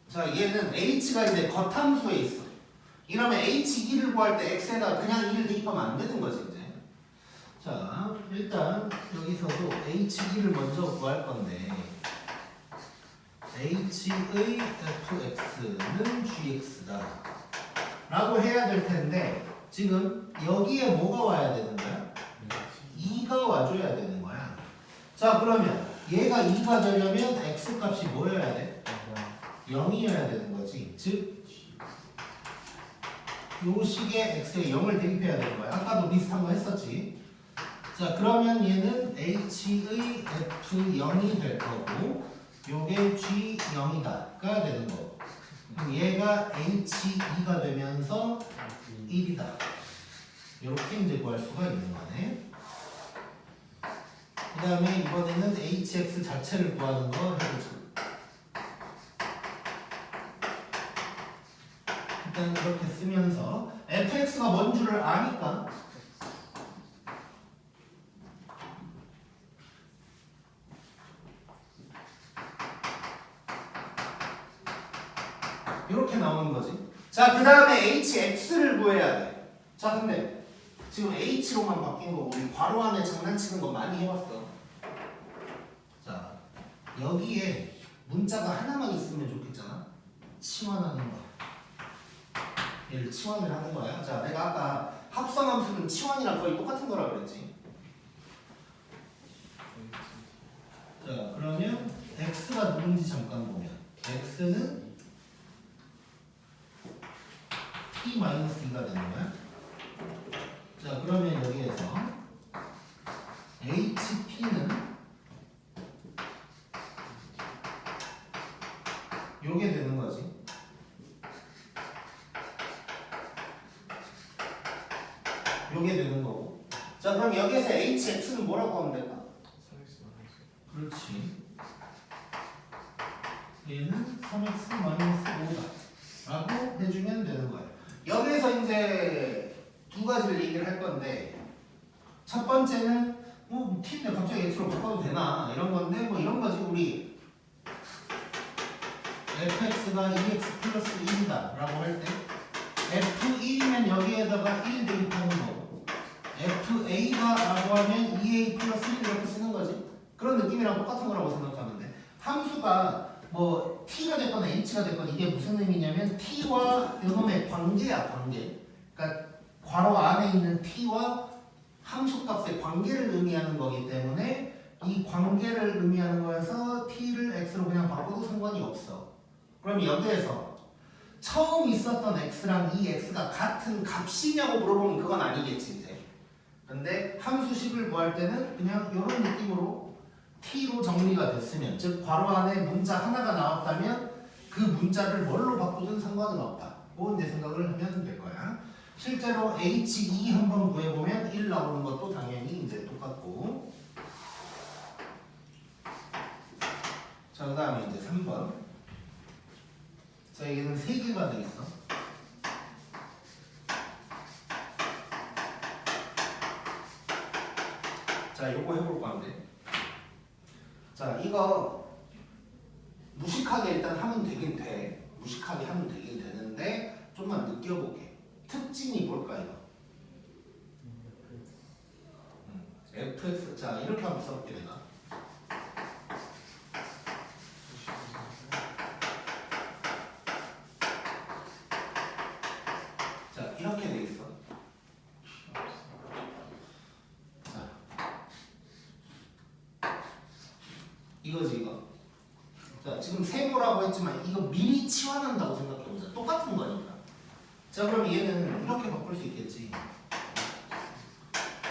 자, 얘는 H가 이제 겉함수에 있어. 이러면 H2를 구할 때 X에다 그냥 1을 대입하면 안 되는 거지, 이제. 자, 일단 여기서도 H2를 먼저 구할 건데 H의 fx는 gx다 라고 해야 될 텐데 지금 여기에 뭐가 와야 되는 거야? 2가 와줘야 되는 거야. 자, 그러면 얘가 2가 되려면 x 값이 뭐여야 돼? 0이어야 되는 거지. 즉, 요 식에 x에 0을 대입해야 되는 거야. 아까도 비슷한 거 했었지. 자, 그러면 얘는 h의 f0이 될 거고 요게 g0이다가 되는 거고 그럼 얘가 h2가 되면서 1이다. 이렇게 이제 구할 수가 있는 거네. 그 다음에 이번에는 hx 자체를 구하는 거 해보자. 일단 이렇게 쓰면서 fx가 뭔 줄을 아니까 이렇게 나오는 거지. 자, 그 다음에 hx를 구해야 돼. 자, 근데 지금 h로만 바뀐 거 우리 괄호 안에 장난치는 거 많이 해봤어. 자, 여기에 문자가 하나만 있으면 좋겠잖아. 치환하는 거. 얘를 치환을 하는 거야. 자, 내가 아까 합성함수는 치환이랑 거의 똑같은 거라 그랬지. 자, 그러면 x가 누군지 잠깐 보면 x는 t-2가 되는 거야. 자, 그러면 여기에서 hp는 요게 되는 거지. 요게 되는 거고. 자, 그럼 여기에서 hx는 뭐라고 하면 될까? 그렇지. 얘는 3x-5다 라고 해주면 되는 거예요. 여기에서 이제 두 가지를 얘기를 할 건데 첫 번째는 뭐 t인데 갑자기 x로 바꿔도 되나 이런 건데 뭐 이런 거지. 우리 fx가 2x 플러스 1이다 라고 할 때 f1이면 여기에다가 1 대입하는 거고 fa가 라고 하면 2a 플러스 1 이렇게 쓰는 거지. 그런 느낌이랑 똑같은 거라고 생각하면 돼. 함수가 뭐 t가 됐거나 h가 됐거나 이게 무슨 의미냐면 t와 이놈의 관계야, 관계. 그러니까 괄호 안에 있는 t와 함수값의 관계를 의미하는 거기 때문에 이 관계를 의미하는 거여서 t를 x로 그냥 바꿔도 상관이 없어. 그럼 여기에서 처음 있었던 x랑 이 x가 같은 값이냐고 물어보면 그건 아니겠지 이제. 근데 함수식을 구할 때는 그냥 이런 느낌으로 t로 정리가 됐으면, 즉 괄호 안에 문자 하나가 나왔다면 그 문자를 뭘로 바꾸든 상관은 없다. 그건 이제 생각을 하면 될 거야. 실제로 h2 한번 구해보면 1 나오는 것도 당연히 이제 똑같고. 자, 그 다음에 이제 3번. 자, 얘는 3개가 돼 있어. 자, 요거 해볼 건데. 자, 이거 무식하게 일단 하면 되긴 돼. 무식하게 하면 되긴 되는데 좀만 느껴보게. 특징이 뭘까 이거? fx 자 이렇게 한번 써볼게 내가. 자 이렇게 돼 있어. 자 이거지 이거. 자 지금 세모라고 했지만 이거 미리 치환한다고 생각해보자. 똑같은 거니까. 자 그럼 얘는 이렇게 바꿀 수 있겠지.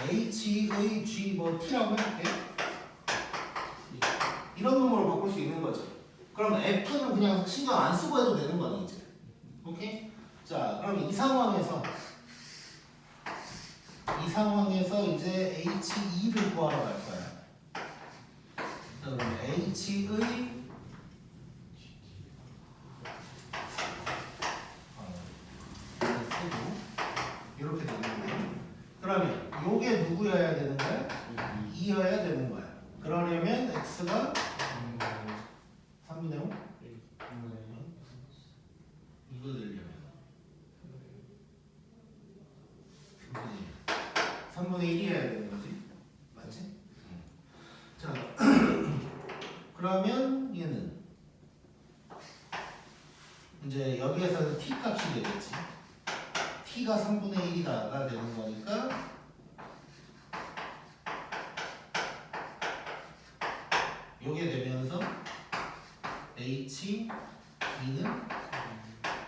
H의 G 뭐 T라고 해볼게. 이런 놈으로 바꿀 수 있는 거죠. 그럼 F는 그냥 신경 안 쓰고 해도 되는 거네 이제. 오케이? 자 그럼 이 상황에서 이제 H2를 구하러 갈 거야. 자 그럼 H의 이렇게 되는 거예요. 그러면 요게 누구여야 되는 거야? 2여야 되는 거야. 그러려면 x가 3분의 5? 이거 되려면 3분의 1이어야 되는 거지. 맞지? 자 그러면 얘는 이제 여기에서는 t 값이 되겠지. t가 3분의 1이다가 되는 거니까 요게 되면서 h2는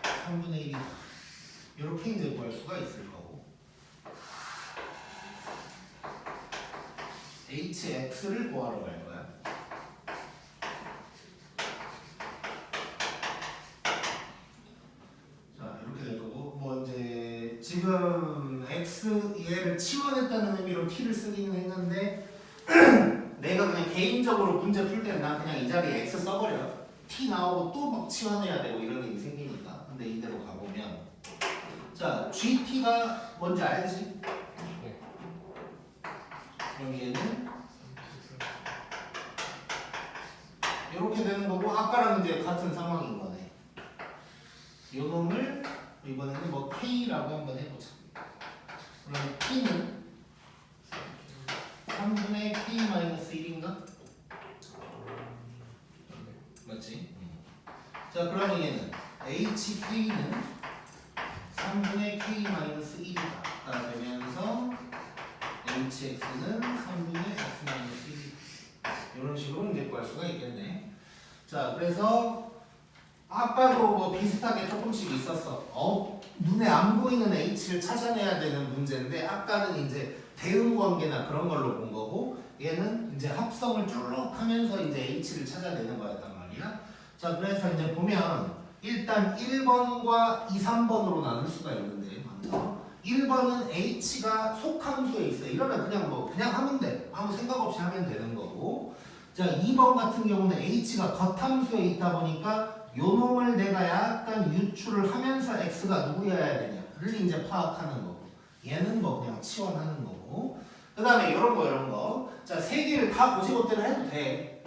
3분의 1이다. 이렇게 이제 구할 수가 있을 거고 hx를 구하러 갈 거야. 자 이렇게 될 거고 뭐 이제 지금 x 얘를 치환했다는 의미로 t를 쓰기는 했는데 내가 그냥 개인적으로 문제 풀 때는 난 그냥 이 자리에 x 써버려. t 나오고 또 막 치환해야 되고 이런 일이 생기니까. 근데 이대로 가보면 자 gt가 뭔지 알지? 그럼 얘는 이렇게 되는 거고 아까랑 이제 같은 상황인 거네. 요 놈을 이번에는 뭐 k라고 한번 해보자. 그럼 t는 3분의 k-1인가? 맞지? 자 그러면 얘는 hk는 3분의 k-1이다 되면서 hx는 3분의 x-1 이런 식으로 이제 구할 수가 있겠네. 자 그래서 아까도 뭐 비슷하게 조금씩 있었어. 눈에 안 보이는 h를 찾아내야 되는 문제인데 아까는 이제 대응 관계나 그런 걸로 본 거고 얘는 이제 합성을 쭉 하면서 이제 h를 찾아내는 거였단 말이야. 자 그래서 이제 보면 일단 1번과 2, 3번으로 나눌 수가 있는데 먼저 1번은 h가 속함수에 있어. 이러면 그냥 하면 돼. 아무 생각 없이 하면 되는 거고. 자 2번 같은 경우는 h가 겉함수에 있다 보니까 요 놈을 내가 약간 유출을 하면서 x가 누구여야 되냐를 이제 파악하는 거고 얘는 뭐 그냥 치환하는 거고 그 다음에 이런 거 자 세 개를 다 고지고대로 해도 돼.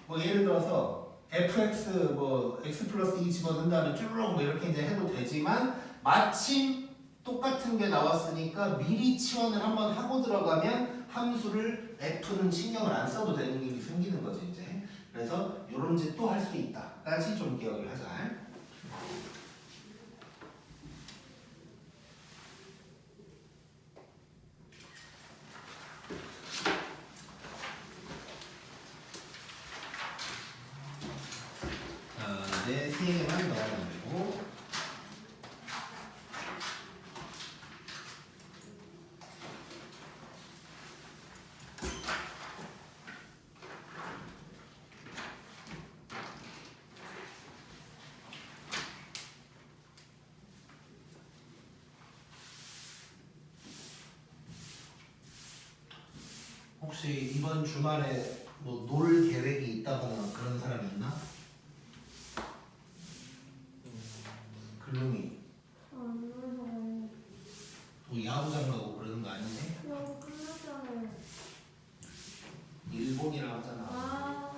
뭐 예를 들어서 fx 뭐 x 플러스 2 집어넣은 다음에 쭈르륵 뭐 이렇게 이제 해도 되지만 마침 똑같은 게 나왔으니까 미리 치환을 한번 하고 들어가면 함수를 f는 신경을 안 써도 되는 일이 생기는 거지 이제. 그래서 요런 짓 또 할 수 있다까지 좀 기억을 하자. 자 이제 세 개만 넣어주면 되고 혹시 이번 주말에 뭐 놀 계획이 있다거나 그런 사람이 있나? 글룸이 안 그래서 뭐 야구장 가고 그러는 거 아니네? 너무 끝났잖아요. 일본이라 하잖아.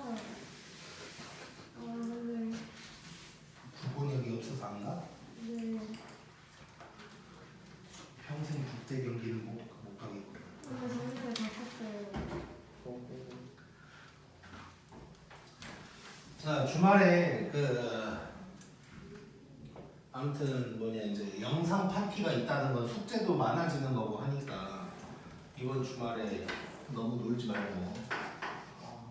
네. 부본역이 없어서 안 가? 네. 평생 국대 경기는 못 가겠고. 근데 저녁에 바꿨어요. 자 주말에 아무튼 뭐냐 이제 영상 파티가 있다는 건 숙제도 많아지는 거고 하니까 이번 주말에 너무 놀지 말고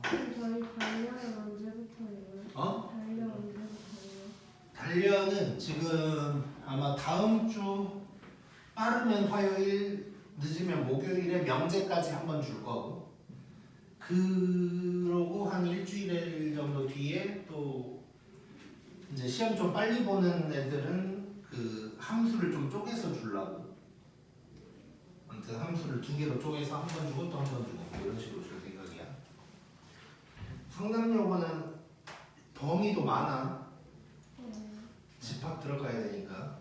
그럼 저희 단련은 언제부터예요? 어? 단련 언제부터예요? 단련은 지금 아마 다음 주 빠르면 화요일 늦으면 목요일에 명제까지 한번 줄 거고 그러고 한 일주일 정도 뒤에 또 이제 시험 좀 빨리 보는 애들은 그 함수를 좀 쪼개서 주려고 아무튼 함수를 2개로 쪼개서 한 번 주고 또 한 번 주고 이런 식으로 줄 생각이야. 상담요거는 범위도 많아. 집합 들어가야 되니까.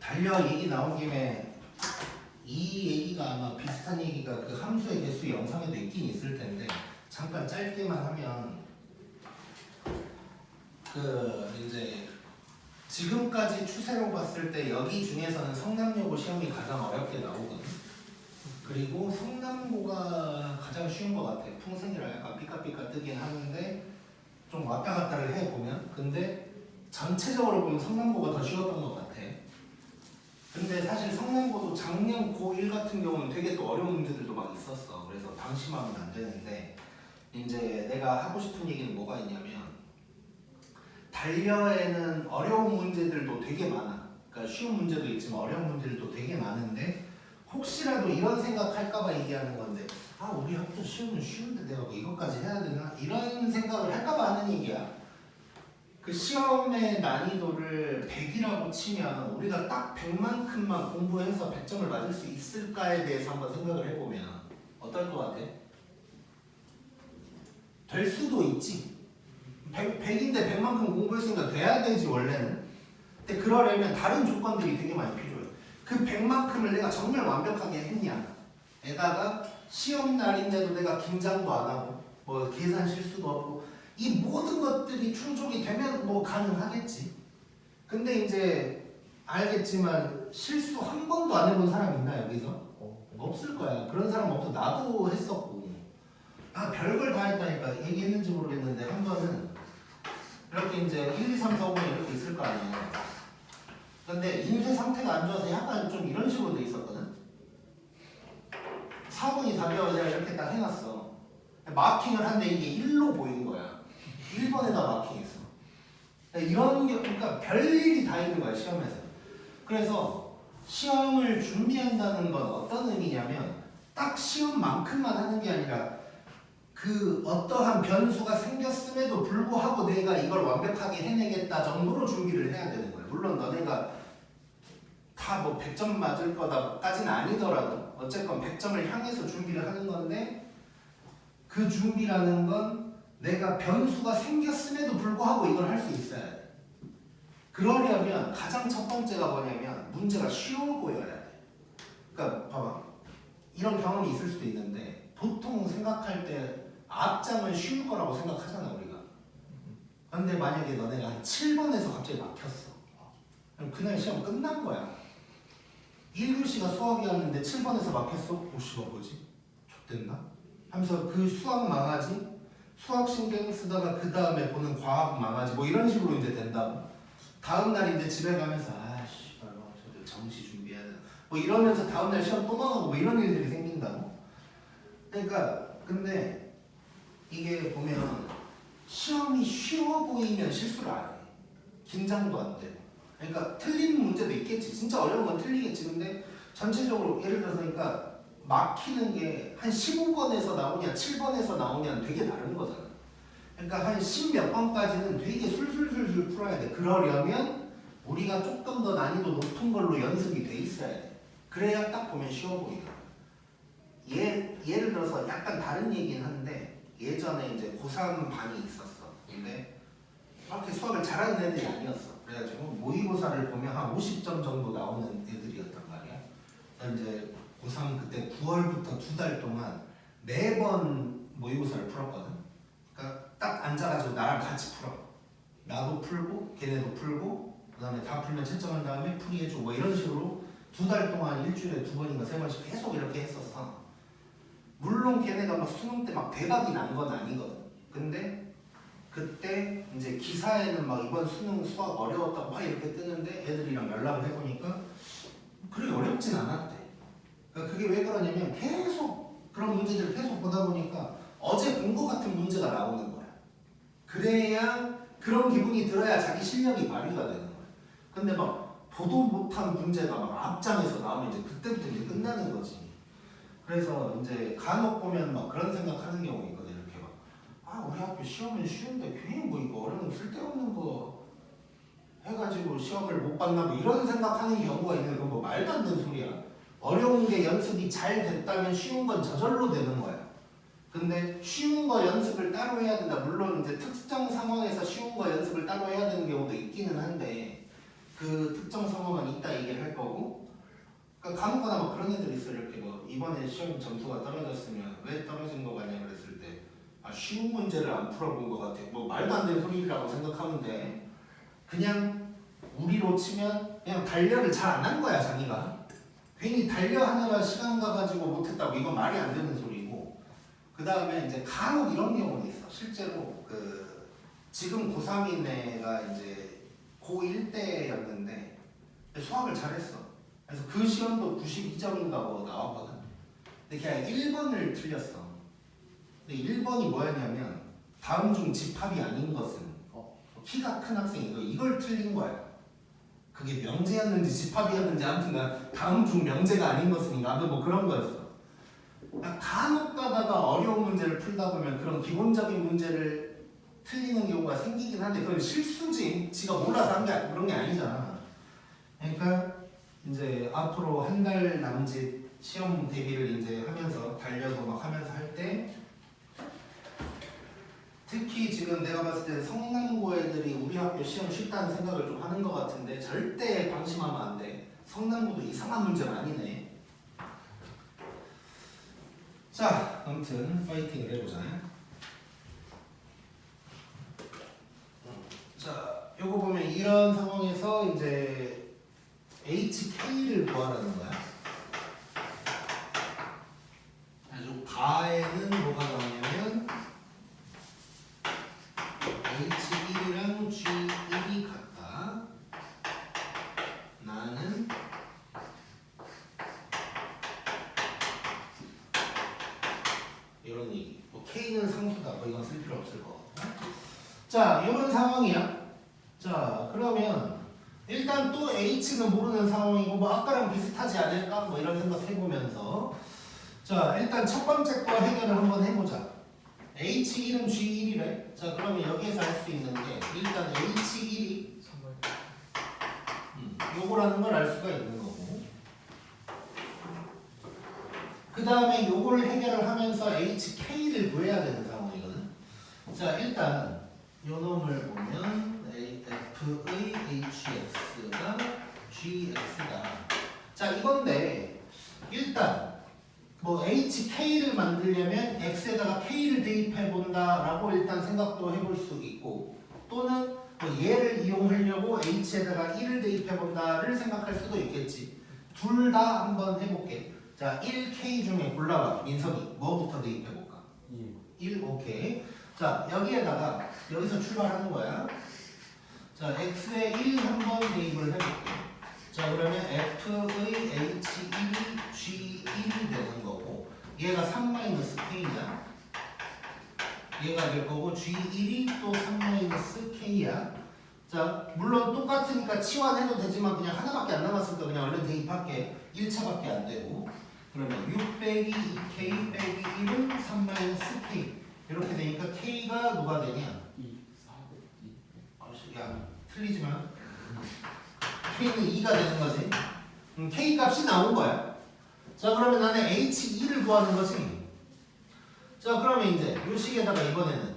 달려 얘기 나온 김에 이 얘기가 아마 비슷한 얘기가 그 함수의 개수 영상에도 있긴 있을 텐데 잠깐 짧게만 하면 그 이제 지금까지 추세로 봤을 때 여기 중에서는 성남여고 시험이 가장 어렵게 나오거든. 그리고 성남고가 가장 쉬운 것 같아. 풍선이라 약간 삐까삐까 뜨긴 하는데 좀 왔다 갔다를 해보면 근데 전체적으로 보면 성남고가 더 쉬웠던 것 같아. 근데 사실 성남고도 작년 고1 같은 경우는 되게 또 어려운 문제들도 막 있었어. 그래서 방심하면 안 되는데 이제 내가 하고 싶은 얘기는 뭐가 있냐면 단려에는 어려운 문제들도 되게 많아. 그러니까 쉬운 문제도 있지만 어려운 문제들도 되게 많은데 혹시라도 이런 생각할까봐 얘기하는 건데 아 우리 학교 시험은 쉬운데 내가 뭐 이것까지 해야 되나? 이런 생각을 할까봐 하는 얘기야. 그 시험의 난이도를 100이라고 치면 우리가 딱 100만큼만 공부해서 100점을 맞을 수 있을까에 대해서 한번 생각을 해보면 어떨 것 같아? 될 수도 있지. 100인데 100만큼 공부했으니까 돼야 되지 원래는. 근데 그러려면 다른 조건들이 되게 많이 필요해. 그 100만큼을 내가 정말 완벽하게 했냐 에다가 시험 날인데도 내가 긴장도 안 하고 뭐 계산 실수도 없고 이 모든 것들이 충족이 되면 뭐 가능하겠지. 근데 이제 알겠지만 실수 한 번도 안 해본 사람 있나 여기서? 없을 거야. 그런 사람 없어. 나도 했었고 아 별걸 다 했다니까. 얘기했는지 모르겠는데 한 번은 이렇게 이제 1, 2, 3, 4, 5번 이렇게 있을 거 아니야. 근데 인쇄 상태가 안 좋아서 약간 좀 이런 식으로 돼 있었거든. 4번이 답이라고 내가 이렇게 딱 해놨어. 마킹을 한데 이게 1로 보인 거야. 1번에다 마킹했어. 이런 게 그러니까 별일이 다 있는 거야 시험에서. 그래서 시험을 준비한다는 건 어떤 의미냐면 딱 시험만큼만 하는 게 아니라 그 어떠한 변수가 생겼음에도 불구하고 내가 이걸 완벽하게 해내겠다 정도로 준비를 해야 되는 거야. 물론 너네가 다 뭐 100점 맞을 거다까지는 아니더라도 어쨌건 100점을 향해서 준비를 하는 건데 그 준비라는 건 내가 변수가 생겼음에도 불구하고 이걸 할 수 있어야 돼. 그러려면 가장 첫 번째가 뭐냐면 문제가 쉬워 보여야 돼. 그러니까 봐봐. 이런 경험이 있을 수도 있는데 보통 생각할 때 앞장은 쉬울 거라고 생각하잖아 우리가. 근데 만약에 너네가 한 7번에서 갑자기 막혔어. 그럼 그날 시험 끝난 거야. 1교시가 수학이었는데 7번에서 막혔어? 오씨 뭐지? 좆됐나? 하면서 그 수학 망하지? 수학 신경 쓰다가 그 다음에 보는 과학 망하지? 뭐 이런 식으로 이제 된다고. 다음 날 이제 집에 가면서 아씨 저도 정시 준비해야 되나 뭐 이러면서 다음 날 시험 또 나가고 뭐 이런 일들이 생긴다고. 그러니까 근데 이게 보면 시험이 쉬워 보이면 실수를 안 해. 긴장도 안 되고. 그러니까 틀리는 문제도 있겠지. 진짜 어려운 건 틀리겠지. 근데 전체적으로 예를 들어서 그러니까 막히는 게 한 15번에서 나오냐 7번에서 나오냐는 되게 다른 거잖아. 그러니까 한 10몇 번까지는 되게 술술술술 풀어야 돼. 그러려면 우리가 조금 더 난이도 높은 걸로 연습이 돼 있어야 돼. 그래야 딱 보면 쉬워 보이더라. 예를 들어서 약간 다른 얘기긴 한데 예전에 이제 고3 반이 있었어. 근데 그렇게 수학을 잘하는 애들이 아니었어. 그래가지고 모의고사를 보면 한 50점 정도 나오는 애들이었단 말이야. 그래서 이제 고3 그때 9월부터 2달 동안 매번 모의고사를 풀었거든. 그러니까 딱 앉아가지고 나랑 같이 풀어. 나도 풀고 걔네도 풀고 그 다음에 다 풀면 채점한 다음에 풀이해주고 뭐 이런 식으로 2달 동안 일주일에 2번인가 3번씩 계속 이렇게 했었어. 물론 걔네가 막 수능 때 막 대박이 난 건 아니거든. 근데 그때 이제 기사에는 막 이번 수능 수학 어려웠다고 막 이렇게 뜨는데 애들이랑 연락을 해보니까 그렇게 어렵진 않았대. 그러니까 그게 왜 그러냐면 계속 그런 문제들을 계속 보다 보니까 어제 본 거 같은 문제가 나오는 거야. 그래야 그런 기분이 들어야 자기 실력이 발휘가 되는 거야. 근데 막 보도 못한 문제가 막 앞장에서 나오면 이제 그때부터 이제 끝나는 거지. 그래서 이제 간혹 보면 막 그런 생각하는 경우 있거든. 이렇게 막 아 우리 학교 시험은 쉬운데 괜히 뭐 이거 어려운 쓸데없는 거 해가지고 시험을 못 봤나 뭐 이런 생각하는 경우가 있는데 그건 뭐 말도 안 되는 소리야. 어려운 게 연습이 잘 됐다면 쉬운 건 저절로 되는 거야. 근데 쉬운 거 연습을 따로 해야 된다. 물론 이제 특정 상황에서 쉬운 거 연습을 따로 해야 되는 경우도 있기는 한데 그 특정 상황은 이따 얘기를 할 거고. 그러니까 간혹가다 뭐 그런 애들 있어. 이렇게 뭐 이번에 시험 점수가 떨어졌으면 왜 떨어진 거 같냐 그랬을 때 아 쉬운 문제를 안 풀어본 것 같아. 뭐 말도 안 되는 소리라고 생각하면 돼. 그냥 우리로 치면 그냥 단련을 잘 안 한 거야 자기가. 괜히 단련하느라 시간 가가지고 못했다고 이건 말이 안 되는 소리고. 그 다음에 이제 간혹 이런 경우는 있어. 실제로 그 지금 고3인 애가 이제 고1 때였는데 수학을 잘했어. 그래서 그 시험도 92점인가 뭐 나왔거든. 근데 그냥 1번을 틀렸어. 근데 1번이 뭐였냐면 다음 중 집합이 아닌 것은 키가 큰 학생이 이걸 틀린 거야. 그게 명제였는지 집합이었는지 아무튼 다음 중 명제가 아닌 것은인가 뭐 그런 거였어. 간혹 가다가 어려운 문제를 풀다 보면 그런 기본적인 문제를 틀리는 경우가 생기긴 한데 그건 실수지. 지가 몰라서 한 게 그런 게 아니잖아. 그러니까 이제 앞으로 한 달 남짓 시험 대비를 이제 하면서 달려서 막 하면서 할 때 특히 지금 내가 봤을 때 성남고 애들이 우리 학교 시험 쉽다는 생각을 좀 하는 것 같은데 절대 방심하면 안 돼. 성남고도 이상한 문제 많이 내. 자, 아무튼 파이팅을 해보자. 자, 요거 보면 이런 상황에서 이제 HK를 구하라는 거야. 아주 가에는 뭐가 나오냐면 H1이랑 G1이 같다. 나는 이런 얘기. 뭐 K는 상수다. 뭐 이건 쓸 필요 없을 것 같아. 자, 이런 상황이야. 자, 그러면 일단 또 H는 모르는 상황이고 뭐 아까랑 비슷하지 않을까? 뭐 이런 생각 해보면서 자, 일단 첫 번째 거 해결을 한번 해보자. H1은 G1이래. 자, 그러면 여기에서 할 수 있는 게 일단 H1이 요거라는 걸 알 수가 있는 거고 그 다음에 요거를 해결을 하면서 HK를 구해야 되는 상황이거든. 자, 일단 요 놈을 보면 F의 HX가 GX다. 자, 이건데 일단 뭐 HK를 만들려면 X에다가 K를 대입해 본다라고 일단 생각도 해볼 수 있고 또는 뭐 얘를 이용하려고 H에다가 1을 대입해 본다를 생각할 수도 있겠지. 둘 다 한번 해볼게. 자, 1K 중에 골라봐. 민석이 뭐부터 대입해 볼까? 1 오케이. 자, 여기에다가 여기서 출발하는 거야. 자, X에 1 한번 대입을 해볼게. 자, 그러면 F의 H1이 G1이 되는 거고 얘가 3-K냐 얘가 될 거고 G1이 또 3-K야. 자, 물론 똑같으니까 치환해도 되지만 그냥 하나밖에 안 남았으니까 그냥 얼른 대입할게. 1차밖에 안 되고 그러면 6 빼기 2K 빼기 1은 3-K 이렇게 되니까 K가 누가 되냐? 2, 4, 2. 야, 틀리지만 K는 2가 되는 거지. K 값이 나온 거야. 자, 그러면 나는 H2를 구하는 거지. 자, 그러면 이제 요 식에다가 이번에는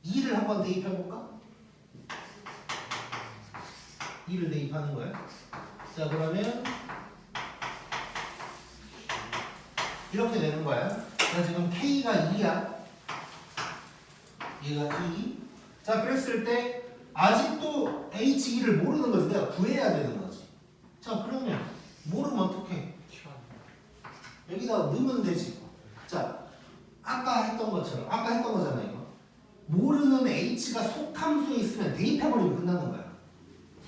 2를 한번 대입해 볼까? 2를 대입하는 거야. 자, 그러면 이렇게 되는 거야. 자, 지금 K가 2야. 얘가 2. 자, 그랬을 때 아직도 H2를 모르는 거지. 내가 구해야 되는 거지. 자, 그러면 모르면 어떡해? 여기다가 넣으면 되지. 자, 아까 했던 것처럼 아까 했던 거잖아 이거. 모르는 H가 속함수에 있으면 대입해버리면 끝나는 거야.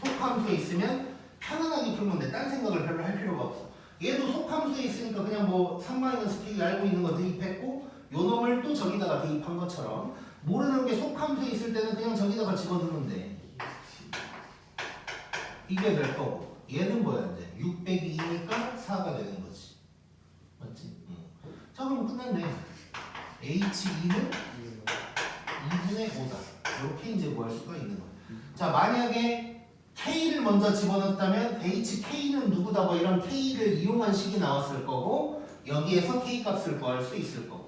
속함수에 있으면 편안하게 풀면 돼. 딴 생각을 별로 할 필요가 없어. 얘도 속함수에 있으니까 그냥 뭐 3-K 알고 있는 거 대입했고 요 놈을 또 저기다가 대입한 것처럼 모르는 게 속함수에 있을 때는 그냥 저기다가 집어넣으면 돼. 이게 될 거고 얘는 뭐야 이제 6 빼기 2니까 4가 되는 거지. 맞지? 자 그럼 끝났네. H2는 2분의 5다. 이렇게 이제 구할 수가 있는 거야. 자 만약에 K를 먼저 집어넣었다면 HK는 누구다 뭐 이런 K를 이용한 식이 나왔을 거고 여기에서 K 값을 구할 수 있을 거고.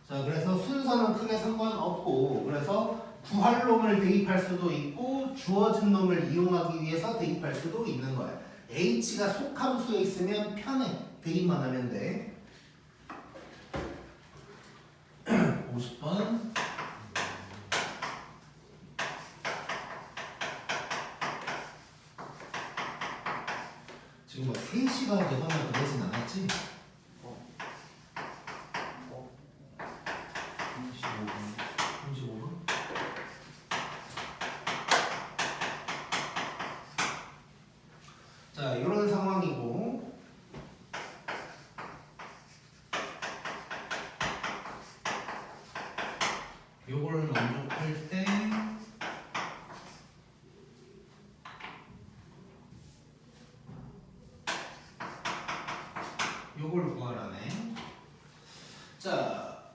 자 그래서 순서는 크게 상관없고 그래서 구할 놈을 대입할 수도 있고 주어진 놈을 이용하기 위해서 대입할 수도 있는 거야. H가 속함수에 있으면 편해. 대입만 하면 돼. 50번. 지금 뭐 3시가 되거나 그러진 않았지? 35분? 자, 이런 상황이고 요걸 만족할 때 요걸 구하라네. 자,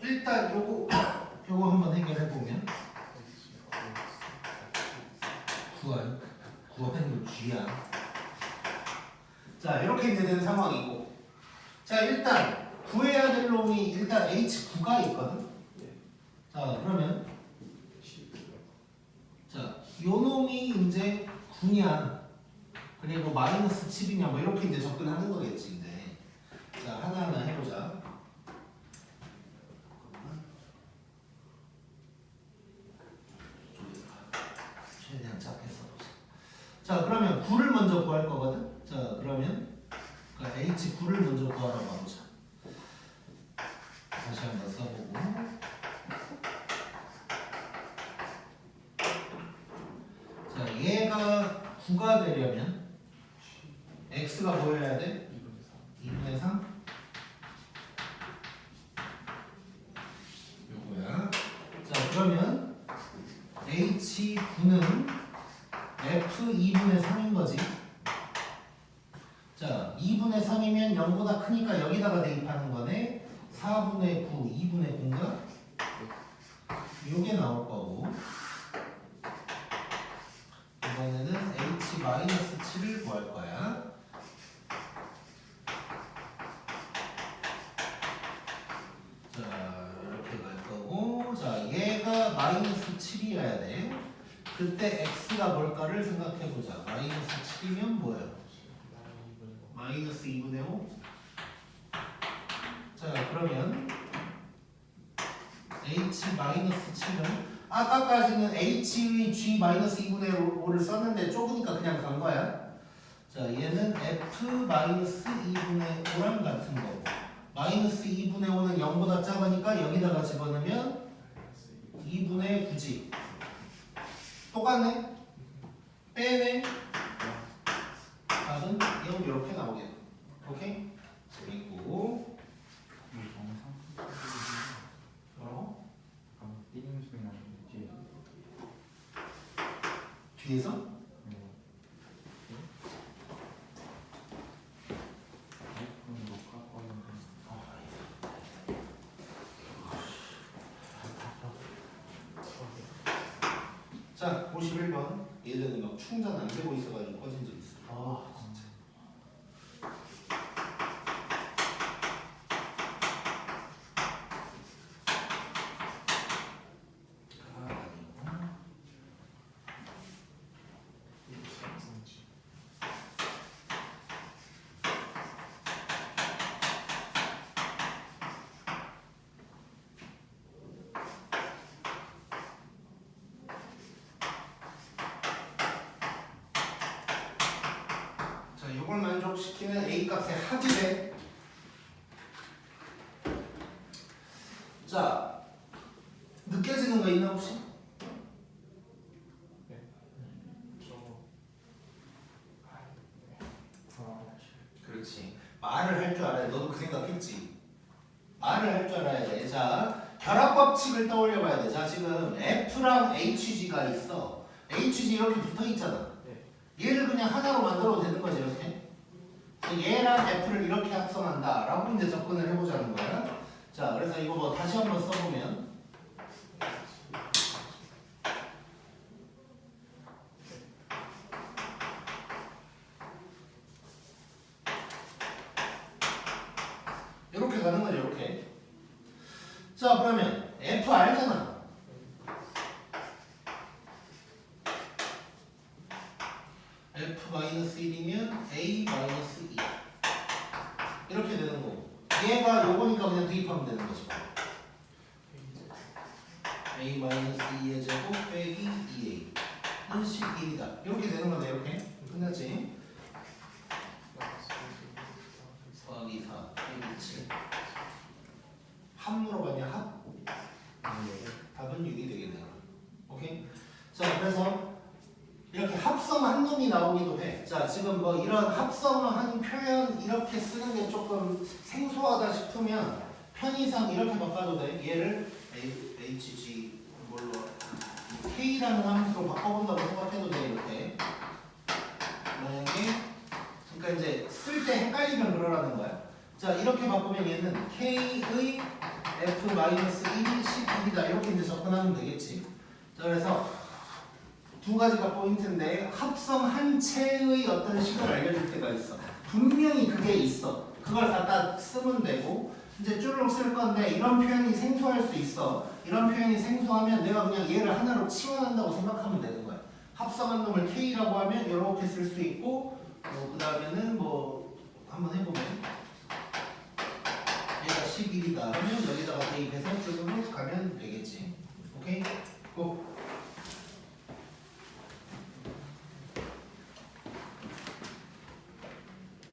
일단 요거 한번 해결해 보면 구하는 거 G야. 자, 이렇게 이제 된 상황이고. 자, 일단 구해야 될 놈이 일단 H9가 있거든. 자, 그러면 자, 요 놈이 이제 9냐 그리고 마이너스 7이냐 뭐 이렇게 이제 접근하는 거겠지. 이제. 자, 하나하나 해보자. 최대한 작게 써보자. 자, 그러면 9를 먼저 구할 거거든. 자, 그러면 H9를 먼저 구하라고 하자. 다시 한번 써보고. 자, 얘가 9가 되려면 x가 보여야 돼? 2분의 3? 요거야. 자, 그러면 H9는 F 2분의 3인 거지. 자, 2분의 3이면 0보다 크니까 여기다가 대입하는 거네. 4분의 9, 2분의 9인가? 요게 나올 거고. 이번에는 H-7을 구할 거야. 자, 이렇게 갈 거고. 자, 얘가 마이너스 7이어야 돼. 그때 x가 뭘까를 생각해보자. 마이너스 7이면 뭐예요? 마이너스 2분의 5. 자, 그러면 H-7은 아까까지는 H의 G-2분의 5를 썼는데 좁으니까 그냥 간 거야. 자, 얘는 F-2분의 5랑 같은 거고 마이너스 2분의 5는 0보다 작으니까 여기다가 집어넣으면 2분의 9지. 똑같네? 빼네? 답은 0 이렇게 나오겠네. 오케이? 재밌고. 뭐라고? 뒤에서? 자, 51번. 예전에 막 충전 안 되고 있어가지고 꺼진 적 있어. 아, 진짜. 값의 합이래. 자, 느껴지는 거 있나 혹시? 그렇지. 말을 할 줄 알아야 돼. 너도 그 생각했지? 말을 할 줄 알아야 돼. 자, 결합 법칙을 떠올려 봐야 돼. 자, 지금 F랑 HG가 있어. HG 이렇게 붙어 있잖아. 얘를 그냥 하나로 만들어도 되는 거지, 이렇게. 그래서 얘랑 F를 이렇게 합성한다. 라고 이제 접근을 해보자는 거야. 자, 그래서 이거 뭐 다시 한번 써보면. 이렇게 가는 거죠, 이렇게. 자, 그러면 F 알잖아. F-1이면 A-2 이렇게 되는 거고 얘가 요거니까 그냥 대입하면 되는 거죠. A-2의 제곱 빼기 2A는 11이다 이렇게 되는 거네. 이렇게 끝났지? 더하기 4 빼기 7 합 물어봤냐? 합? 답은 6이 되겠네요. 오케이? 자, 그래서 이렇게 합성한 놈이 나오기도 해. 자, 지금 뭐 이런 합성한 표현 이렇게 쓰는 게 조금 생소하다 싶으면 편의상 이렇게 바꿔도 돼. 얘를 HG 뭘로 K라는 함수로 바꿔본다고 생각해도 돼. 이렇게. 만약에 그러니까 이제 쓸 때 헷갈리면 그러라는 거야. 자, 이렇게 바꾸면 얘는 K의 F-1이 11이다. 이렇게 이제 접근하면 되겠지. 자, 그래서 두 가지가 포인트인데 합성한 채의 어떤 식을 알려줄 때가 있어. 분명히 그게 있어. 그걸 갖다 쓰면 되고 이제 쭈르륵 쓸 건데 이런 표현이 생소할 수 있어. 이런 표현이 생소하면 내가 그냥 얘를 하나로 치환한다고 생각하면 되는 거야. 합성한 놈을 K라고 하면 이렇게 쓸 수 있고 그 다음에는 뭐 한번 해보면 얘가 11이다 하면 여기다가 대입해서 쭈르륵 가면 되겠지. 오케이? 고!